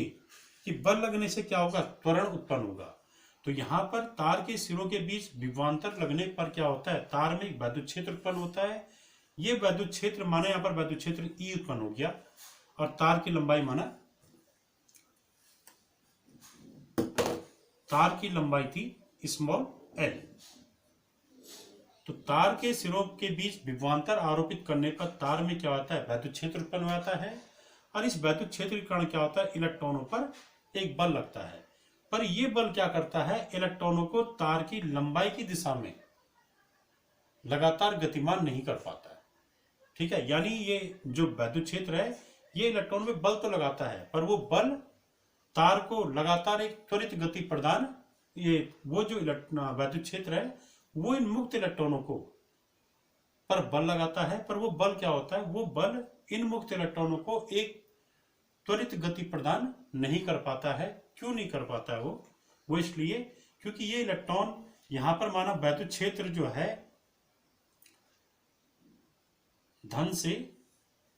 कि बल लगने से क्या होगा, त्वरण उत्पन्न होगा। तो यहां पर तार के सिरों के बीच विभवांतर लगने पर क्या होता है, तार में एक वैद्युत क्षेत्र उत्पन्न होता है। ये वैद्युत क्षेत्र माने यहां पर वैद्युत क्षेत्र E उत्पन्न हो गया, और तार की लंबाई माना, तार की लंबाई थी स्मॉल l। तो तार के सिरों के बीच विभवांतर आरोपित करने पर तार में क्या होता है, वैद्युत क्षेत्र उत्पन्न हो जाता है, और इस वैद्युत क्षेत्र के कारण क्या होता है, इलेक्ट्रॉनों पर एक बल लगता है। पर यह बल क्या करता है, इलेक्ट्रॉनों को तार की लंबाई की दिशा में लगातार गतिमान नहीं कर पाता है। ठीक है, यानी ये जो वैद्युत क्षेत्र है, ये इलेक्ट्रॉन में बल तो लगाता है, पर वो बल तार को लगातार एक त्वरित गति प्रदान, ये वो जो वैद्युत क्षेत्र है वो इन मुक्त इलेक्ट्रॉनों को पर बल लगाता है, पर वो बल क्या होता है, वो बल इन मुक्त इलेक्ट्रॉनों को एक त्वरित गति प्रदान नहीं कर पाता है। क्यों नहीं कर पाता है वो इसलिए क्योंकि ये इलेक्ट्रॉन यहां पर माना वैद्युत क्षेत्र जो है धन से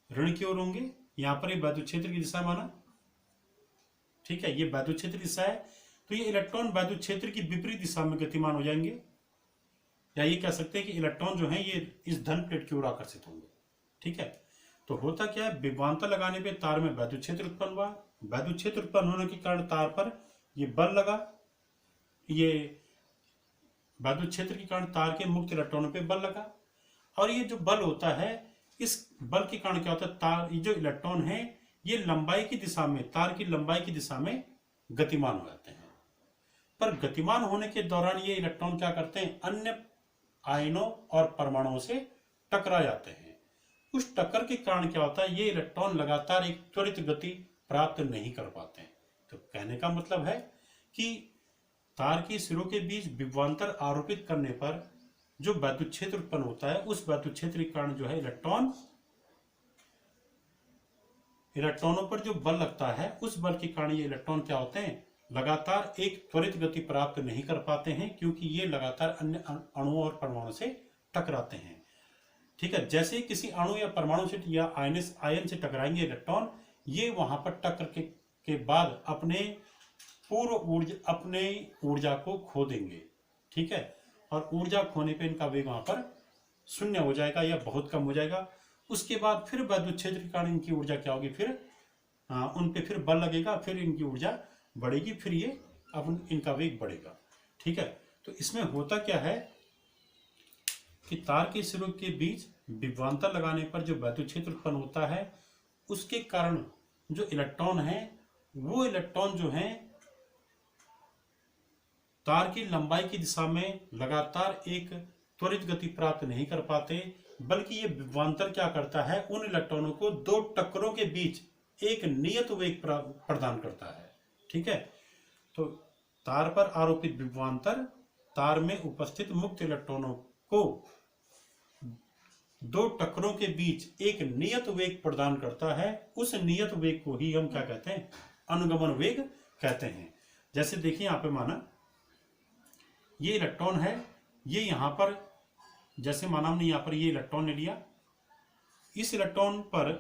ऋण की ओर होंगे, यहां पर ये वैद्युत क्षेत्र की दिशा माना। ठीक है, ये वैद्युत क्षेत्र दिशा है, तो ये इलेक्ट्रॉन वैद्युत क्षेत्र की विपरीत दिशा में गतिमान हो जाएंगे, या ये कह सकते हैं कि इलेक्ट्रॉन जो है ये इस धन प्लेट की ओर आकर्षित होंगे। ठीक है, तो होता क्या है, विभवांतर लगाने पे तार में वैद्युत क्षेत्र उत्पन्न हुआ, वैद्युत क्षेत्र उत्पन्न होने के कारण तार पर ये बल लगा, ये वैद्युत क्षेत्र के कारण तार के मुक्त इलेक्ट्रॉनों पे बल लगा, और ये जो बल होता है, इस बल के कारण क्या होता है, तार, ये जो इलेक्ट्रॉन है ये लंबाई की दिशा में, तार की लंबाई की दिशा में गतिमान हो जाते हैं। पर गतिमान होने के दौरान ये इलेक्ट्रॉन क्या करते हैं, अन्य आयनों और परमाणुओं से टकरा जाते हैं। उस टक्कर के कारण क्या होता है, ये इलेक्ट्रॉन लगातार एक त्वरित गति प्राप्त नहीं कर पाते हैं। तो कहने का मतलब है कि तार के सिरों के बीच विभवांतर आरोपित करने पर जो वैद्युत क्षेत्र उत्पन्न होता है, उस वैद्युत क्षेत्र के कारण जो है इलेक्ट्रॉनों पर जो बल लगता है, उस बल के कारण ये इलेक्ट्रॉन क्या होते हैं, लगातार एक त्वरित गति प्राप्त नहीं कर पाते हैं, क्योंकि ये लगातार अन्य अणुओं और परमाणु से टकराते हैं। ठीक है, जैसे किसी अणु या परमाणु से या आयन से टकराएंगे इलेक्ट्रॉन, ये वहां पर टक्कर के बाद अपने ऊर्जा को खो देंगे। ठीक है, और ऊर्जा खोने पे इनका वेग वहां पर शून्य हो जाएगा या बहुत कम हो जाएगा। उसके बाद फिर वैद्युत क्षेत्र के कारण इनकी ऊर्जा क्या होगी, फिर उन पे फिर बल लगेगा, फिर इनकी ऊर्जा बढ़ेगी, फिर ये अब इनका वेग बढ़ेगा। ठीक है, तो इसमें होता क्या है कि तार के सिरों के बीच विभवांतर लगाने पर जो वैद्युत क्षेत्र उत्पन्न होता है, उसके कारण जो इलेक्ट्रॉन है वो इलेक्ट्रॉन जो है तार की लंबाई की दिशा में लगातार एक त्वरित गति प्राप्त नहीं कर पाते, बल्कि ये विभवांतर क्या करता है, उन इलेक्ट्रॉनों को दो टक्करों के बीच एक नियत वेग प्रदान करता है। ठीक है, तो तार पर आरोपित विभवांतर तार में उपस्थित मुक्त इलेक्ट्रॉनों को दो टक्करों के बीच एक नियत वेग प्रदान करता है। उस नियत वेग को ही हम क्या कहते हैं, अनुगमन वेग कहते हैं। जैसे देखिए यहाँ पे माना ये इलेक्ट्रॉन है, ये यहाँ पर जैसे माना हमने यहाँ पर ये इलेक्ट्रॉन ले लिया, इस इलेक्ट्रॉन पर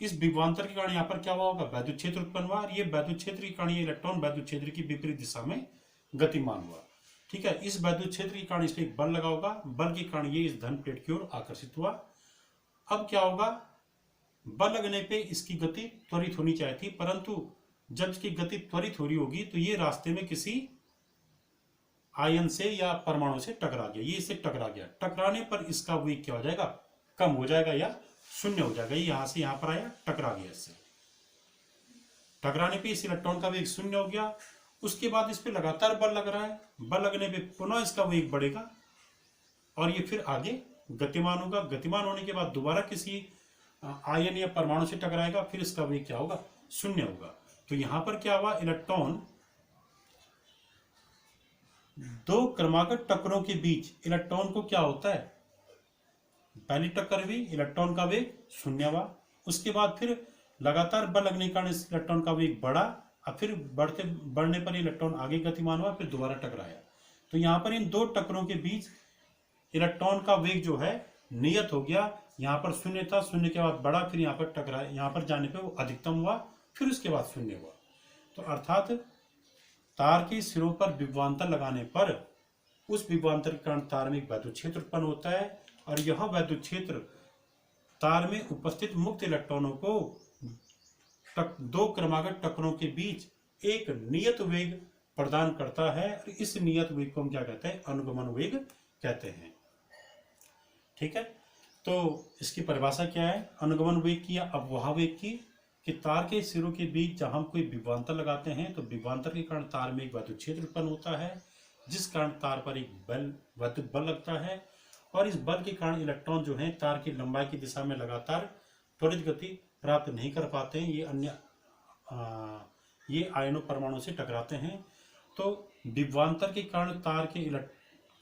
इस विभवांतर के कारण यहाँ पर क्या हुआ होगा, वैद्युत क्षेत्र उत्पन्न हुआ, और ये वैद्युत क्षेत्र के कारण ये इलेक्ट्रॉन वैद्युत क्षेत्र की विपरीत दिशा में गतिमान हुआ। ठीक है, इस वैद्युत क्षेत्र के कारण इस पर एक बल लगा होगा, बल के कारण ये इस धन प्लेट की ओर आकर्षित हुआ। अब क्या होगा, बल लगने पे इसकी गति त्वरित होनी चाहिए थी, परंतु जब इसकी गति त्वरित हो रही होगी तो ये रास्ते में किसी आयन से या परमाणु से टकरा गया, ये इससे टकरा गया। टकराने पर इसका वेग क्या हो जाएगा, कम हो जाएगा या शून्य हो जाएगा। ये यहां से यहां पर आया, टकरा गया, इससे टकराने पे इस इलेक्ट्रॉन का वेग शून्य हो गया। उसके बाद इस पे लगातार बल लग रहा है, बल लगने पे पुनः इसका वेग बढ़ेगा और ये फिर आगे गतिमान होगा। गतिमान होने के बाद दोबारा किसी आयन या परमाणु से टकराएगा, फिर इसका वेग क्या होगा, शून्य होगा। तो यहां पर क्या हुआ, इलेक्ट्रॉन दो क्रमागत टक्करों के बीच इलेक्ट्रॉन को क्या होता है, पहली टक्कर हुई, इलेक्ट्रॉन का वेग शून्य हुआ, उसके बाद फिर लगातार बल लगने के कारण इस इलेक्ट्रॉन का वेग बढ़ा, और फिर बढ़ने पर इलेक्ट्रॉन आगे गतिमान हुआ, फिर दोबारा टकराया। तो यहाँ पर इन दो टक्करों के बीच इलेक्ट्रॉन का वेग जो है नियत हो गया। यहाँ पर शून्य था, शून्य के बाद बढ़ा, फिर यहाँ पर टकराया, यहाँ पर जाने पर वो अधिकतम हुआ, फिर उसके बाद शून्य हुआ। तो अर्थात तार के सिरों पर विभवांतर लगाने पर उस विभवांतर के कारण तार में एक वैद्युत क्षेत्र उत्पन्न होता है, और यह वैद्युत क्षेत्र तार में उपस्थित मुक्त इलेक्ट्रॉनों को दो क्रमागत टक्करों के बीच एक नियत वेग प्रदान करता है, और इस नियत वेग को हम क्या कहते हैं, अनुगमन वेग कहते हैं। ठीक है, तो इसकी परिभाषा क्या है अनुगमन वेग की या अपवाह वेग की, कि तार के सिरों के बीच जब हम कोई विभवांतर लगाते हैं तो विभवांतर के कारण तार में एक वैद्युत क्षेत्र उत्पन्न होता है, जिस कारण तार पर एक वैद्युत बल लगता है, और इस बल के कारण इलेक्ट्रॉन जो है तार की लंबाई की दिशा में लगातार त्वरित गति प्राप्त नहीं कर पाते हैं, ये आयनों परमाणु से टकराते हैं। तो विभवांतर के कारण तार के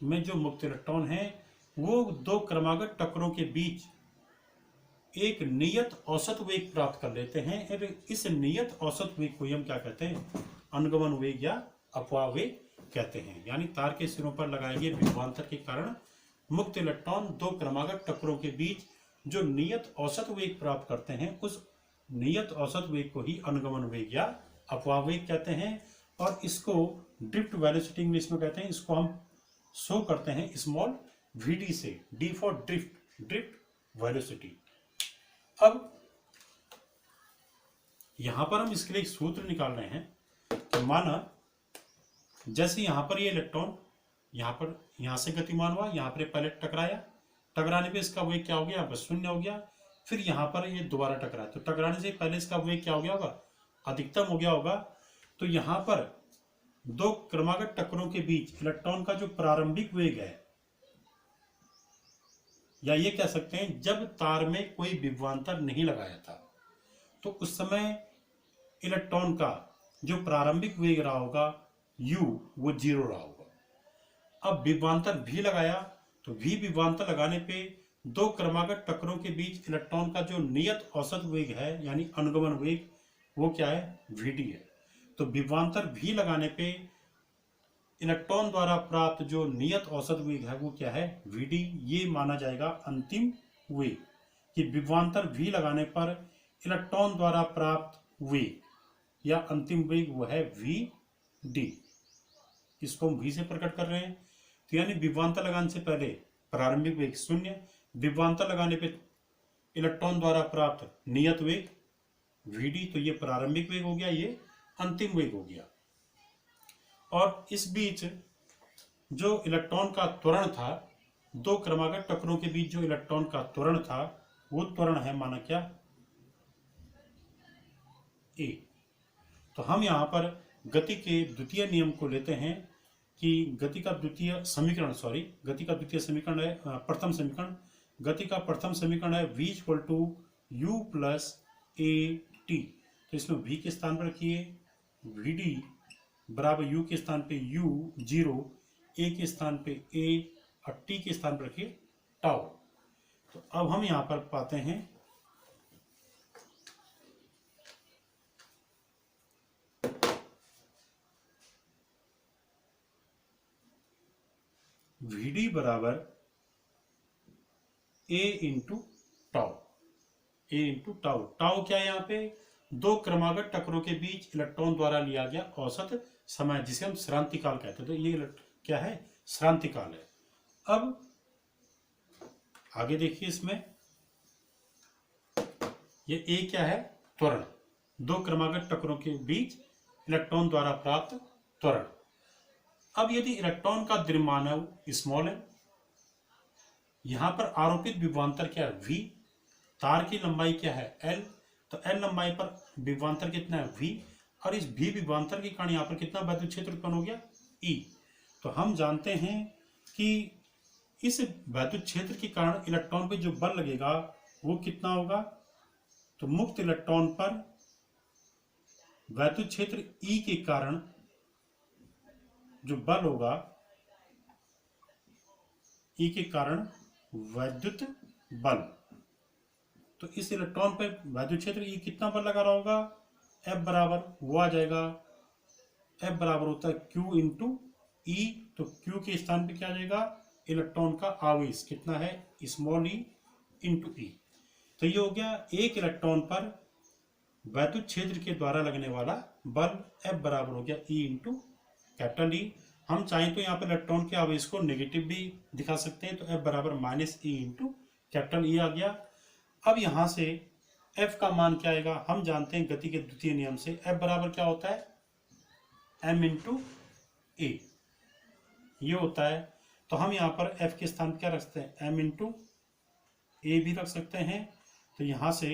में जो मुक्त इलेक्ट्रॉन है वो दो क्रमागत टक्करों के बीच एक नियत औसत वेग प्राप्त कर लेते हैं। इस नियत औसत वेग को हम क्या कहते हैं, अनुगमन वेग या अपवाह वेग कहते हैं। यानी तार के सिरों पर लगाए गए विभवांतर के कारण मुक्त इलेक्ट्रॉन दो क्रमागत टक्करों के बीच जो नियत औसत वेग प्राप्त करते हैं, उस नियत औसत वेग को ही अनुगमन वेग या अपवाह वेग कहते हैं। और इसको ड्रिफ्ट वेलोसिटी इंग्लिश में कहते हैं। इसको हम शो करते हैं स्मॉल vd से, डी फॉर ड्रिफ्ट वेलोसिटी। अब यहां पर हम इसके लिए एक सूत्र निकाल रहे हैं कि माना जैसे यहां पर ये इलेक्ट्रॉन यहां से गतिमान हुआ, यहां पर पहले टकराया, टकराने पे इसका वेग क्या हो गया, बस शून्य हो गया। फिर यहां पर ये दोबारा टकराया, तो टकराने से पहले इसका वेग क्या हो गया होगा, अधिकतम हो गया होगा। तो यहां पर दो क्रमागत टक्करों के बीच इलेक्ट्रॉन का जो प्रारंभिक वेग है, या ये कह सकते हैं जब तार में कोई विभवांतर नहीं लगाया था तो उस समय इलेक्ट्रॉन का जो प्रारंभिक वेग रहा होगा u, वो 0 रहा होगा। अब विभवांतर भी लगाया, तो भी विभवांतर लगाने पे दो क्रमागत टक्करों के बीच इलेक्ट्रॉन का जो नियत औसत वेग है यानी अनुगमन वेग, वो क्या है, vd है। तो विभवांतर भी लगाने पे इलेक्ट्रॉन द्वारा प्राप्त जो नियत औसत वेग है वो क्या है, vd। ये माना जाएगा अंतिम वेग, कि विभवांतर भी लगाने पर इलेक्ट्रॉन द्वारा प्राप्त वेग या अंतिम वेग वो है vd। इसको हम v से प्रकट कर रहे हैं। तो यानी विभवांतर लगाने से पहले प्रारंभिक वेग शून्य, विभवांतर लगाने पे इलेक्ट्रॉन द्वारा प्राप्त नियत वेग Vd, तो ये प्रारंभिक वेग हो गया, ये अंतिम वेग हो गया। और इस बीच जो इलेक्ट्रॉन का त्वरण था, दो क्रमागत टक्करों के बीच जो इलेक्ट्रॉन का त्वरण था, वो त्वरण है माना क्या, ए। तो हम यहाँ पर गति के द्वितीय नियम को लेते हैं कि गति का द्वितीय समीकरण है प्रथम समीकरण। गति का प्रथम समीकरण है v equal to u plus a t. तो इसमें v के स्थान पर रखिए vd बराबर u के स्थान पे u 0, a के स्थान पे a और t के स्थान पर रखिए टाउ। तो अब हम यहाँ पर पाते हैं vd बराबर a इंटू टाउ। टाउ क्या है यहाँ पे, दो क्रमागत टक्करों के बीच इलेक्ट्रॉन द्वारा लिया गया औसत समय, जिसे हम श्रांति काल कहते हैं। तो ये क्या है, श्रांति काल है। अब आगे देखिए, इसमें ये ए क्या है, त्वरण, दो क्रमागत टक्करों के बीच इलेक्ट्रॉन द्वारा प्राप्त त्वरण। अब यदि इलेक्ट्रॉन का द्रव्यमान स्मॉल है, यहां पर आरोपित विभवांतर क्या है, v, तार की लंबाई क्या है, l, तो l लंबाई पर विभवांतर कितना है, v, और इस v विभवांतर के कारण यहाँ पर कितना वैद्युत क्षेत्र उत्पन्न हो गया, E। तो हम जानते हैं कि इस वैद्युत क्षेत्र के कारण इलेक्ट्रॉन पे जो बल लगेगा वो कितना होगा, तो मुक्त इलेक्ट्रॉन पर वैद्युत क्षेत्र E के कारण जो बल होगा, E के कारण वैद्युत बल, तो इस इलेक्ट्रॉन पर वैद्युत क्षेत्र E कितना बल लगा रहा होगा, F बराबर वो आ जाएगा, F बराबर होता है Q इंटू E। तो Q के स्थान पे क्या आ जाएगा, इलेक्ट्रॉन का आवेश कितना है, स्मॉल e इंटू E। तो ये हो गया एक इलेक्ट्रॉन पर वैद्युत क्षेत्र के द्वारा लगने वाला बल, F बराबर हो गया E इंटू कैपिटल E। हम चाहें तो यहाँ पर इलेक्ट्रॉन के आवेश को नेगेटिव भी दिखा सकते हैं, तो F बराबर minus E into capital E आ गया। अब यहाँ से F का मान क्या आएगा, हम जानते हैं गति के द्वितीय नियम से F बराबर क्या होता है, m इंटू ए, ये होता है। तो हम यहाँ पर F के स्थान पर क्या रख सकते हैं, m इंटू ए भी रख सकते हैं। तो यहाँ से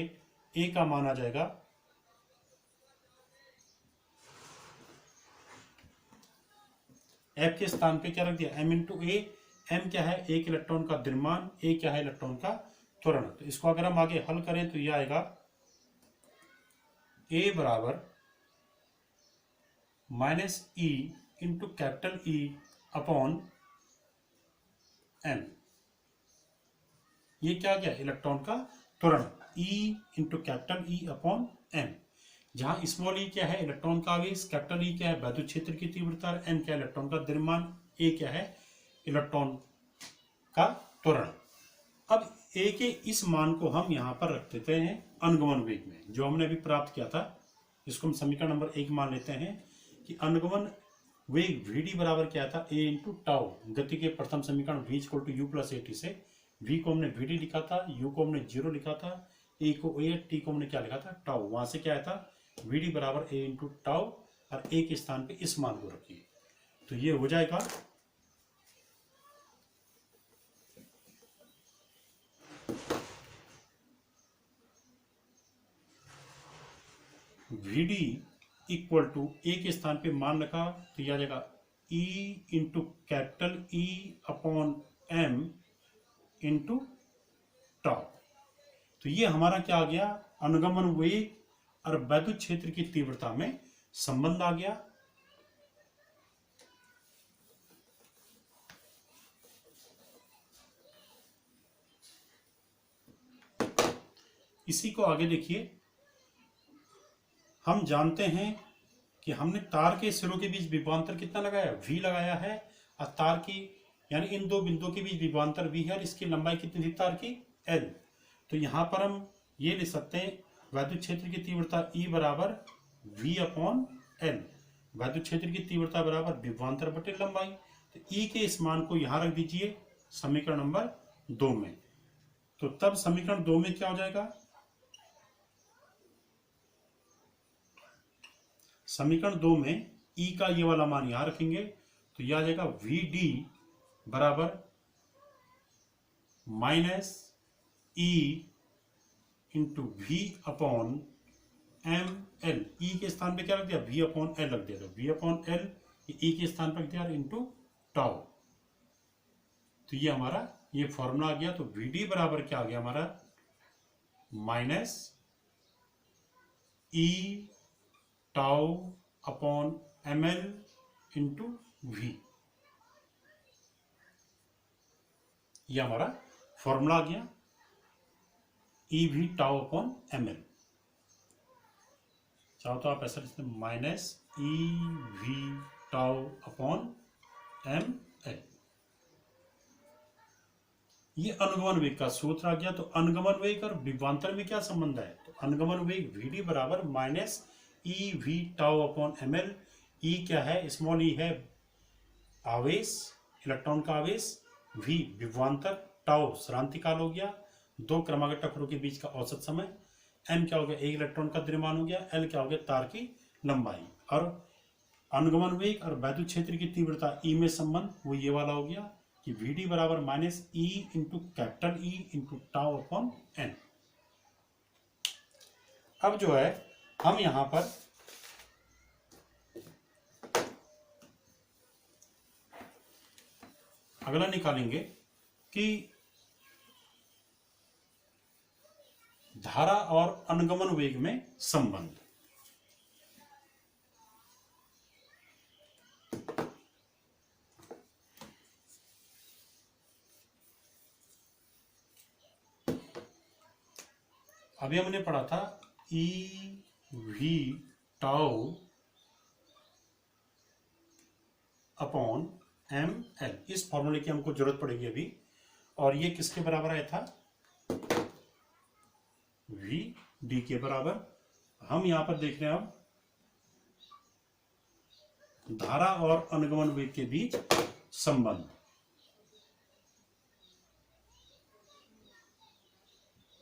A का मान आ जाएगा F के स्थान पे क्या रख दिया, m इंटू ए। m क्या है, एक इलेक्ट्रॉन का द्रव्यमान, a क्या है, इलेक्ट्रॉन का त्वरण। तो इसको अगर हम आगे हल करें तो यह आएगा a बराबर माइनस ई into capital E upon m। ये क्या गया, इलेक्ट्रॉन का त्वरण, E into capital E upon m, जहां स्मॉल e क्या है, इलेक्ट्रॉन का आवेश, कैपिटल E क्या है, वैद्युत क्षेत्र की तीव्रता, n क्या है, इलेक्ट्रॉन का द्रव्यमान, a क्या है, इलेक्ट्रॉन का त्वरण। अब a के इस मान को हम यहाँ पर रख देते हैं अनुगमन वेग में, जो हमने अभी प्राप्त किया था। इसको हम समीकरण नंबर 1 मान लेते हैं कि अनुगमन वेग vd बराबर क्या था, a इंटू टाउ। गति के प्रथम समीकरण v equal to u plus a t से v को हमने vd लिखा था, u को हमने 0 लिखा था, a को a, t को हमने क्या लिखा था, टाउ। वहां से क्या आया था, vd बराबर a इंटू टाउ, और a के स्थान पे इस मान को रखिए। तो ये हो जाएगा vd इक्वल टू a के स्थान पे मान रखा, तो यह आ जाएगा e into capital E upon m into tau. तो ये हमारा क्या आ गया, अनुगमन वेग और वैद्युत क्षेत्र की तीव्रता में संबंध आ गया। इसी को आगे देखिए, हम जानते हैं कि हमने तार के सिरों के बीच विभवांतर कितना लगाया, v लगाया है, और तार की यानी इन दो बिंदुओं के बीच विभवांतर v है, और इसकी लंबाई कितनी थी तार की, l। तो यहाँ पर हम ये लिख सकते हैं वैद्युत क्षेत्र की तीव्रता E बराबर v अपॉन l, वैद्युत क्षेत्र की तीव्रता बराबर विभवांतर बटे लंबाई। तो E के इस मान को यहाँ रख दीजिए समीकरण नंबर 2 में। तो तब समीकरण 2 में क्या हो जाएगा, समीकरण 2 में ई का ये वाला मान यहां रखेंगे तो यह आ जाएगा वी डी बराबर माइनस ई into V upon M L. E के स्थान पे क्या रख दिया, वी अपॉन एल रख दिया, तो वी अपॉन एल ई के स्थान पर रख दिया इंटू टाउ। तो ये हमारा ये फॉर्मूला आ गया। तो वी डी बराबर क्या आ गया हमारा, minus e tau upon M l into v. ये हमारा फॉर्मूला आ गया, e we tau upon M l. चाहो तो आप ऐसा लिखते हैं minus E V tau upon M l. ये अनुगमन वेग का सूत्र आ गया। तो अनुगमन वेग और विभवांतर में क्या संबंध है, तो अनुगमन वेग वी डी बराबर minus E V tau upon M L. E क्या है, स्मॉल ई है आवेश, इलेक्ट्रॉन का आवेश, वी विभवांतर, टाउ श्रांति काल हो गया, दो क्रमागत टकरों के बीच का औसत समय, एम क्या हो गया एक इलेक्ट्रॉन का द्रव्यमान हो गया, एल क्या हो गया तार की लंबाई। और अनुगमन वेग और वैद्युत क्षेत्र की तीव्रता ई में संबंध वो ये वाला हो गया कि वी डी बराबर माइनस ई into capital E into tau upon n. अब जो है हम यहां पर अगला निकालेंगे कि धारा और अनुगमन वेग में संबंध। अभी हमने पढ़ा था e we tau upon M l. इस फॉर्मूले की हमको जरूरत पड़ेगी अभी। और ये किसके बराबर आया था, वी डी के बराबर। हम यहां पर देख रहे हैं अब धारा और अनुगमन वेग के बीच संबंध।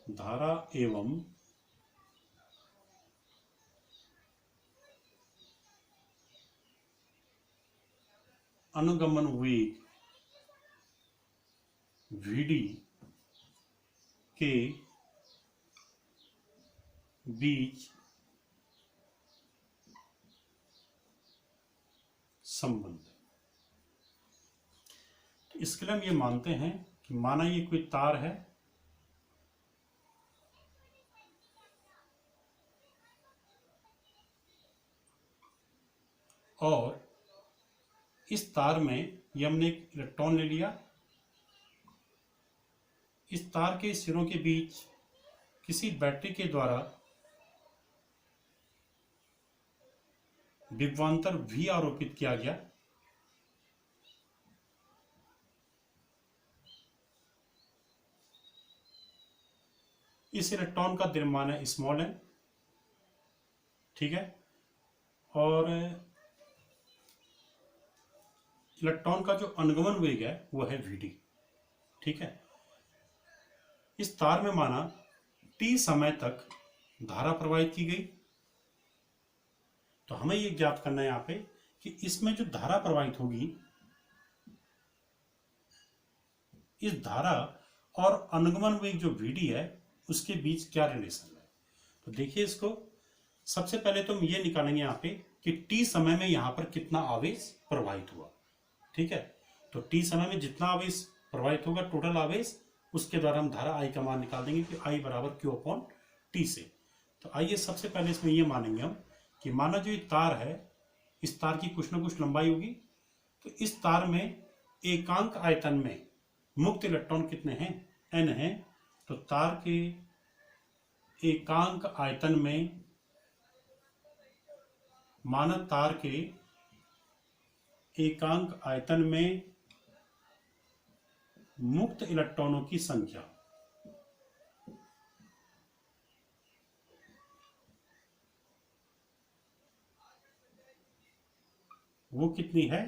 धारा एवं अनुगमन वेग वीडी के बीच संबंध। तो इसके लिए हम ये मानते हैं कि माना ये कोई तार है और इस तार में ये हमने एक इलेक्ट्रॉन ले लिया। इस तार के सिरों के बीच किसी बैटरी के द्वारा विभवांतर V आरोपित किया गया। इस इलेक्ट्रॉन का द्रव्यमान है स्मॉल n, ठीक है। और इलेक्ट्रॉन का जो अनुगमन वेग है वो है Vd, ठीक है। इस तार में माना t समय तक धारा प्रवाहित की गई। तो हमें ये ज्ञात करना है यहाँ पे कि इसमें जो धारा प्रवाहित होगी, इस धारा और अनुगमन वेग जो Vd है उसके बीच क्या रिलेशन है। तो देखिए इसको, सबसे पहले तो हम ये निकालेंगे यहाँ पे कि t समय में यहाँ पर कितना आवेश प्रवाहित हुआ, ठीक है। तो t समय में जितना आवेश प्रवाहित होगा टोटल आवेश, उसके द्वारा हम धारा I का मान निकाल देंगे कि I बराबर Q अपॉन T से। तो आइए सबसे पहले इसमें ये मानेंगे हम कि माना जो ये तार है, इस तार की कुछ ना कुछ लंबाई होगी। तो इस तार में एकांक आयतन में मुक्त इलेक्ट्रॉन कितने हैं, n है। तो तार के एकांक आयतन में, माना तार के एकांक आयतन में मुक्त इलेक्ट्रॉनों की संख्या वो कितनी है,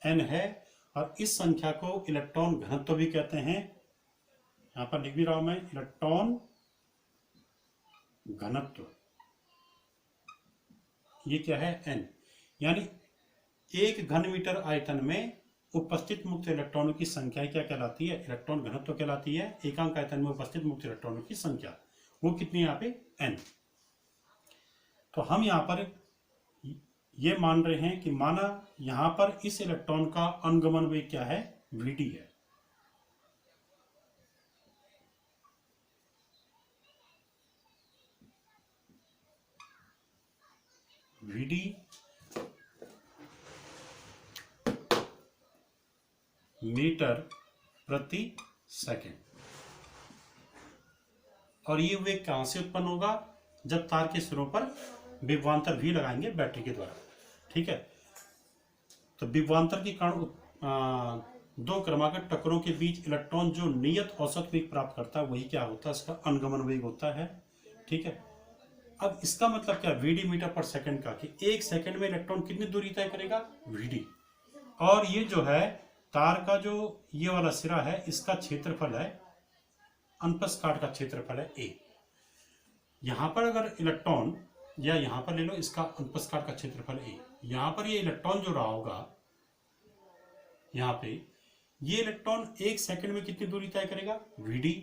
n है। और इस संख्या को इलेक्ट्रॉन घनत्व भी कहते हैं। यहां पर लिख भी रहा हूं मैं, इलेक्ट्रॉन घनत्व ये क्या है n, यानी 1 घन मीटर आयतन में उपस्थित मुक्त इलेक्ट्रॉनों की संख्या क्या कहलाती है? इलेक्ट्रॉन घनत्व कहलाती है। एकांक आयतन में उपस्थित मुक्त इलेक्ट्रॉनों की संख्या वो कितनी है यहाँ पे? n। तो हम यहाँ पर ये मान रहे हैं कि माना यहाँ पर इस इलेक्ट्रॉन का अनुगमन वेग क्या है? vd है। vd मीटर प्रति सेकेंड। और ये वेग कहां से उत्पन्न होगा? जब तार के सिरों पर विभवांतर भी लगाएंगे बैटरी के द्वारा। ठीक है, तो विभवांतर के कारण दो क्रमागत टक्करों के बीच इलेक्ट्रॉन जो नियत औसत वेग प्राप्त करता है वही क्या होता है? इसका अनुगमन वेग होता है। ठीक है, अब इसका मतलब क्या? vd मीटर पर सेकंड का, कि 1 सेकंड में इलेक्ट्रॉन कितनी दूरी तय करेगा? vd। और ये जो है तार का जो ये वाला सिरा है इसका क्षेत्रफल है, अनपस काट का क्षेत्रफल है a। यहां पर अगर इलेक्ट्रॉन, या यहां पर ले लो इसका अनपस काट का क्षेत्रफल a, यहां पर ये इलेक्ट्रॉन जो रहा होगा यहाँ पे, ये इलेक्ट्रॉन 1 सेकंड में कितनी दूरी तय करेगा? vd।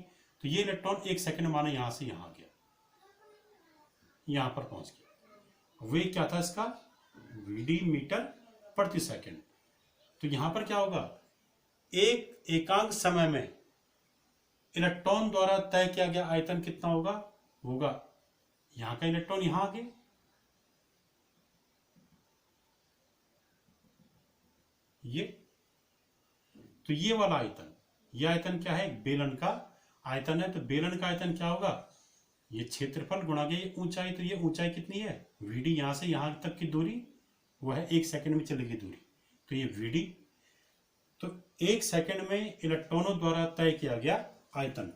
तो ये इलेक्ट्रॉन 1 सेकंड माना यहां से यहां गया, यहां पर पहुंच गया। वेग क्या था इसका? vd मीटर प्रति सेकंड। तो यहां पर क्या होगा? एक एकांक समय में इलेक्ट्रॉन द्वारा तय किया गया आयतन कितना होगा? यहां का इलेक्ट्रॉन यहां आ गए, ये तो ये वाला आयतन, ये आयतन क्या है? बेलन का आयतन है। तो बेलन का आयतन क्या होगा? ये क्षेत्रफल गुणा के ये ऊंचाई। तो ये ऊंचाई कितनी है? vd, यहां से यहां तक की दूरी वो है 1 सेकंड में चलेगी दूरी, तो ये vd। तो 1 सेकंड में इलेक्ट्रॉनों द्वारा तय किया गया आयतन,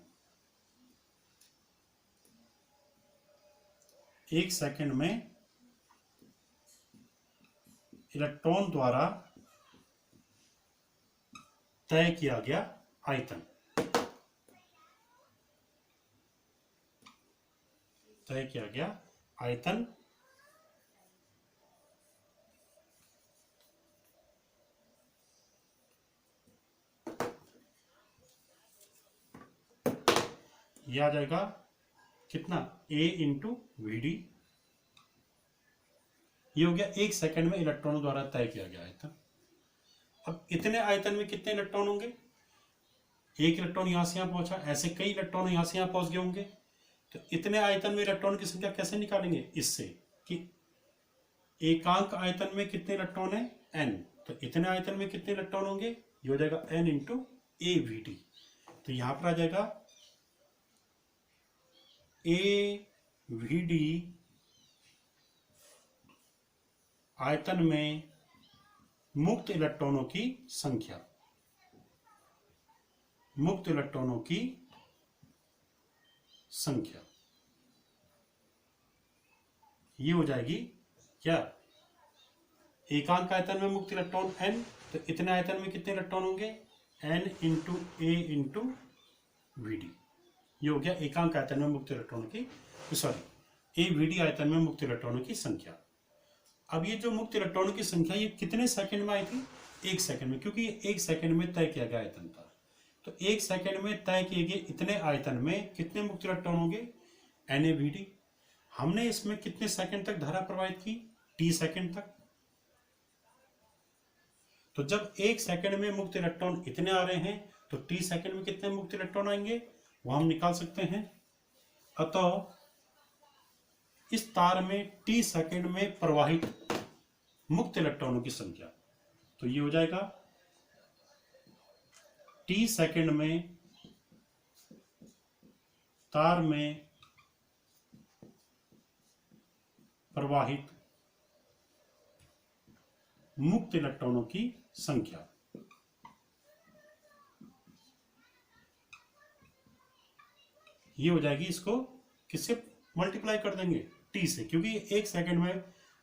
1 सेकंड में इलेक्ट्रॉन द्वारा तय किया गया आयतन, तय किया गया आयतन ये आ जाएगा कितना? a into vd। ये हो गया 1 सेकंड में इलेक्ट्रॉनों द्वारा तय किया गया आयतन। अब इतने आयतन में कितने इलेक्ट्रॉन होंगे? एक इलेक्ट्रॉन यहां से यहां पहुंचा, ऐसे कई इलेक्ट्रॉन यहां से यहां पहुंच गए होंगे। तो इतने आयतन में इलेक्ट्रॉन की संख्या कैसे निकालेंगे? इससे कि एकांक आयतन में कितने इलेक्ट्रॉन है? n। तो इतने आयतन में कितने इलेक्ट्रॉन होंगे? ये हो जाएगा n इंटू a vd। तो यहां पर आ जाएगा a vd आयतन में मुक्त इलेक्ट्रॉनों की संख्या, मुक्त इलेक्ट्रॉनों की संख्या ये हो जाएगी क्या? एकांक आयतन में मुक्त इलेक्ट्रॉन n, तो इतने आयतन में कितने इलेक्ट्रॉन होंगे? n into a into vd। ये हो गया एकांक आयतन में मुक्त इलेक्ट्रॉनों की, सॉरी, a vd आयतन में मुक्त इलेक्ट्रॉनों की संख्या। अब ये जो मुक्त इलेक्ट्रॉनों की संख्या ये कितने सेकंड में आई थी? 1 सेकंड में, क्योंकि ये 1 सेकंड में तय किया गया आयतन था। तो 1 सेकंड में तय किए गए इतने आयतन में कितने मुक्त इलेक्ट्रॉन होंगे? NaVd। हमने इसमें कितने सेकंड तक धारा प्रवाहित की? t सेकंड तक। तो जब 1 सेकंड में मुक्त इलेक्ट्रॉन इतने आ रहे हैं तो t सेकंड में कितने मुक्त इलेक्ट्रॉन आएंगे वो हम निकाल सकते हैं। अतः इस तार में t सेकंड में प्रवाहित मुक्त इलेक्ट्रॉनों की संख्या, तो ये हो जाएगा t सेकंड में तार में प्रवाहित मुक्त इलेक्ट्रॉनों की संख्या। ये हो जाएगी, इसको किससे मल्टीप्लाई कर देंगे? t से, क्योंकि 1 सेकंड में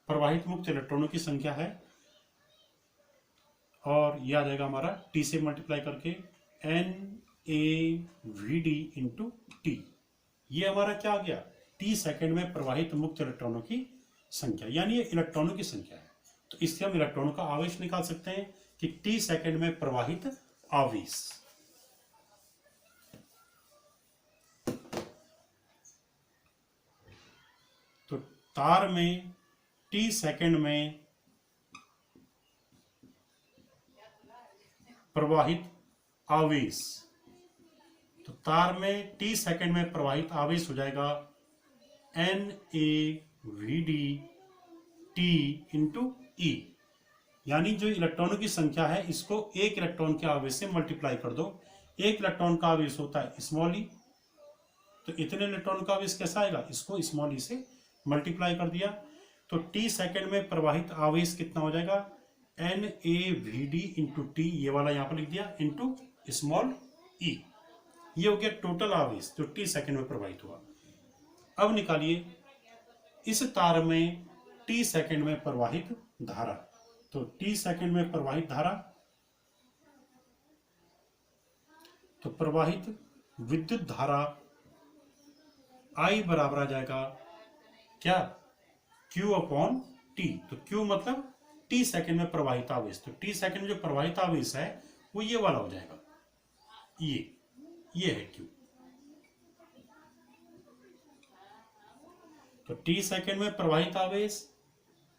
प्रवाहित मुक्त इलेक्ट्रॉनों की संख्या है। और यह आ जाएगा हमारा t से मल्टीप्लाई करके NaVd इंटू टी। ये हमारा क्या आ गया? t सेकंड में प्रवाहित मुक्त इलेक्ट्रॉनों की संख्या, यानी ये इलेक्ट्रॉनों की संख्या है। तो इससे हम इलेक्ट्रॉनों का आवेश निकाल सकते हैं कि t सेकंड में प्रवाहित आवेश। तो तार में t सेकंड में प्रवाहित आवेश, तो तार में t सेकंड में प्रवाहित आवेश हो जाएगा NaVd T इंटू E। यानी जो इलेक्ट्रॉनों की संख्या है इसको एक इलेक्ट्रॉन के आवेश से मल्टीप्लाई कर दो। एक इलेक्ट्रॉन का आवेश होता है स्मॉल ई, तो इतने इलेक्ट्रॉन का आवेश कैसा आएगा, इसको स्मॉल ई से मल्टीप्लाई कर दिया। तो t सेकंड में प्रवाहित आवेश कितना हो जाएगा, NaVd इंटू टी, ये वाला यहाँ पर लिख दिया, इंटू स्मॉल ई। ये हो गया टोटल आवेश जो t सेकंड में प्रवाहित हुआ। अब निकालिए इस तार में t सेकंड में प्रवाहित धारा। तो t सेकंड में प्रवाहित धारा, तो प्रवाहित विद्युत धारा I बराबर आ जाएगा क्या, Q अपॉन T। तो Q मतलब t सेकंड में प्रवाहित आवेश, तो t सेकंड में जो प्रवाहित आवेश है वो ये वाला हो जाएगा, ये है Q। तो t सेकंड में प्रवाहित आवेश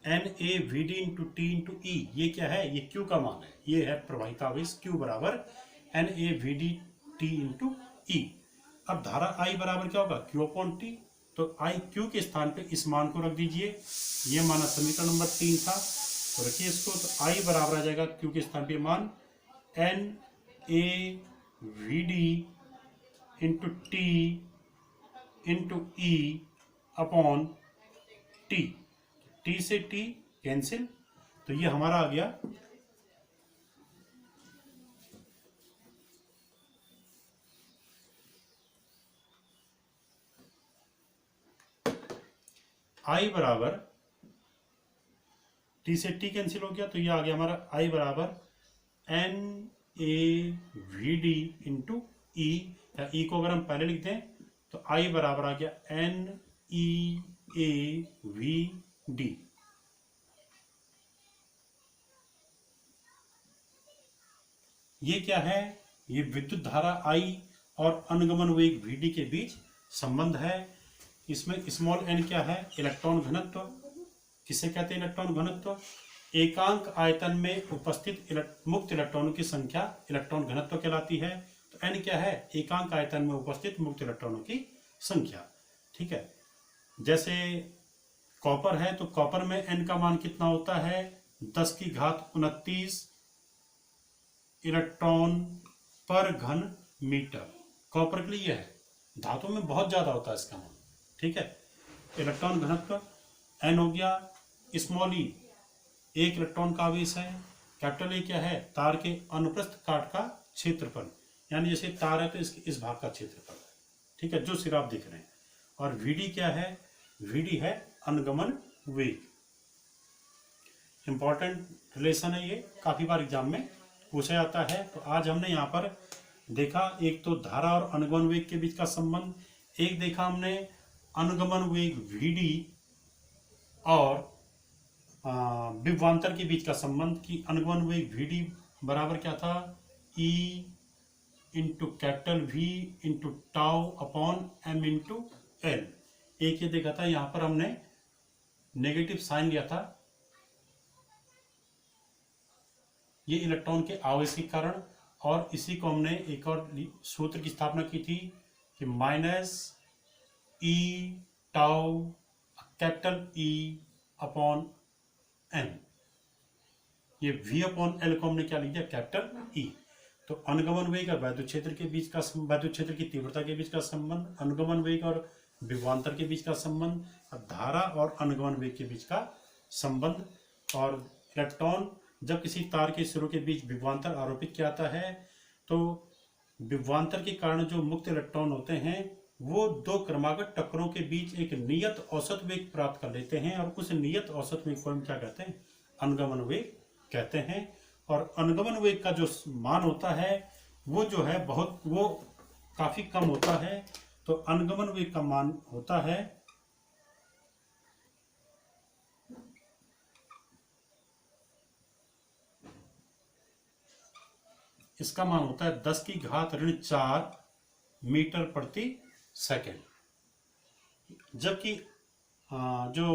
NaVd इंटू टी इंटू ई, ये क्या है, ये Q का मान है, ये है प्रवाहित आवेश Q बराबर NaVd T इंटू ई। अब धारा I बराबर क्या होगा, Q अपॉन T। तो I Q के स्थान पे इस मान को रख दीजिए, ये माना समीकरण नंबर 3 था, तो रखिए इसको। तो I बराबर आ जाएगा Q के स्थान पे मान NaVd इंटू T इंटू ई अपॉन T। T से T कैंसिल, तो ये हमारा आ गया I बराबर, T से T कैंसिल हो गया, तो ये आ गया हमारा I बराबर NaVd इंटू ई, या ई को अगर हम पहले लिख दें तो I बराबर आ गया NeAVd। ये क्या है, ये विद्युत धारा I और अनुगमन वेग Vd के बीच संबंध है। इसमें स्मॉल n क्या है, इलेक्ट्रॉन घनत्व। किसे कहते हैं इलेक्ट्रॉन घनत्व, एकांक आयतन में उपस्थित मुक्त इलेक्ट्रॉनों की संख्या इलेक्ट्रॉन घनत्व कहलाती है। तो n क्या है, एकांक आयतन में उपस्थित मुक्त इलेक्ट्रॉनों की संख्या। ठीक है, जैसे कॉपर है तो कॉपर में n का मान कितना होता है, 10⁻29 इलेक्ट्रॉन पर घन मीटर। कॉपर के लिए है, धातु में बहुत ज्यादा होता है इसका मान। ठीक है, इलेक्ट्रॉन घनत्व n हो गया, स्मॉल ई एक इलेक्ट्रॉन का आवेश है, कैपिटल ए क्या है, तार के अनुप्रस्थ काट का क्षेत्रफल, यानी जैसे तार है तो इस भाग का क्षेत्रफल है। ठीक है, जो सिरा आप देख रहे हैं। और Vd क्या है, Vd है अनुगमन वेग। इंपॉर्टेंट रिलेशन है ये, काफी बार एग्जाम में पूछा जाता है। तो आज हमने यहाँ पर देखा एक तो धारा और अनुगमन वेग के बीच का संबंध, एक देखा हमने अनुगमन वेग Vd और विभवांतर के बीच का संबंध कि अनुगमन वेग Vd बराबर क्या था, E into capital V into tau upon M into L। एक ये देखा था, यहाँ पर हमने नेगेटिव साइन लिया था, ये इलेक्ट्रॉन के आवेश के कारण, और इसी को हमने एक और सूत्र की स्थापना की थी कि minus E tau capital E upon M। ये V अपॉन L को हमने क्या लिख दिया, कैपिटल E। तो अनुगमन वेग और वैद्युत क्षेत्र के बीच का, वैद्युत क्षेत्र की तीव्रता के बीच का संबंध, अनुगमन वेग और विभवांतर के बीच का संबंध, धारा और अनुगमन वेग के बीच का संबंध। और इलेक्ट्रॉन जब किसी तार के सिरों के बीच विभवांतर आरोपित किया जाता है तो विभवांतर के कारण जो मुक्त इलेक्ट्रॉन होते हैं वो दो क्रमागत टक्करों के बीच एक नियत औसत वेग प्राप्त कर लेते हैं, और उस नियत औसत वेग को हम क्या कहते हैं, अनुगमन वेग कहते हैं। और अनुगमन वेग का जो मान होता है वो जो है वो काफी कम होता है। तो अनुगमन वेग का मान होता है इसका मान होता है 10 की घात ऋण 4 मीटर प्रति सेकेंड। जबकि जो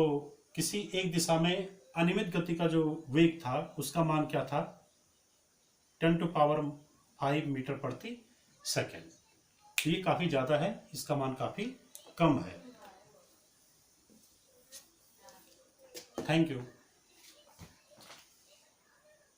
किसी एक दिशा में अनियमित गति का जो वेग था उसका मान क्या था, 10⁵ मीटर प्रति सेकेंड। तो ये काफी ज्यादा है, इसका मान काफी कम है। Thank you.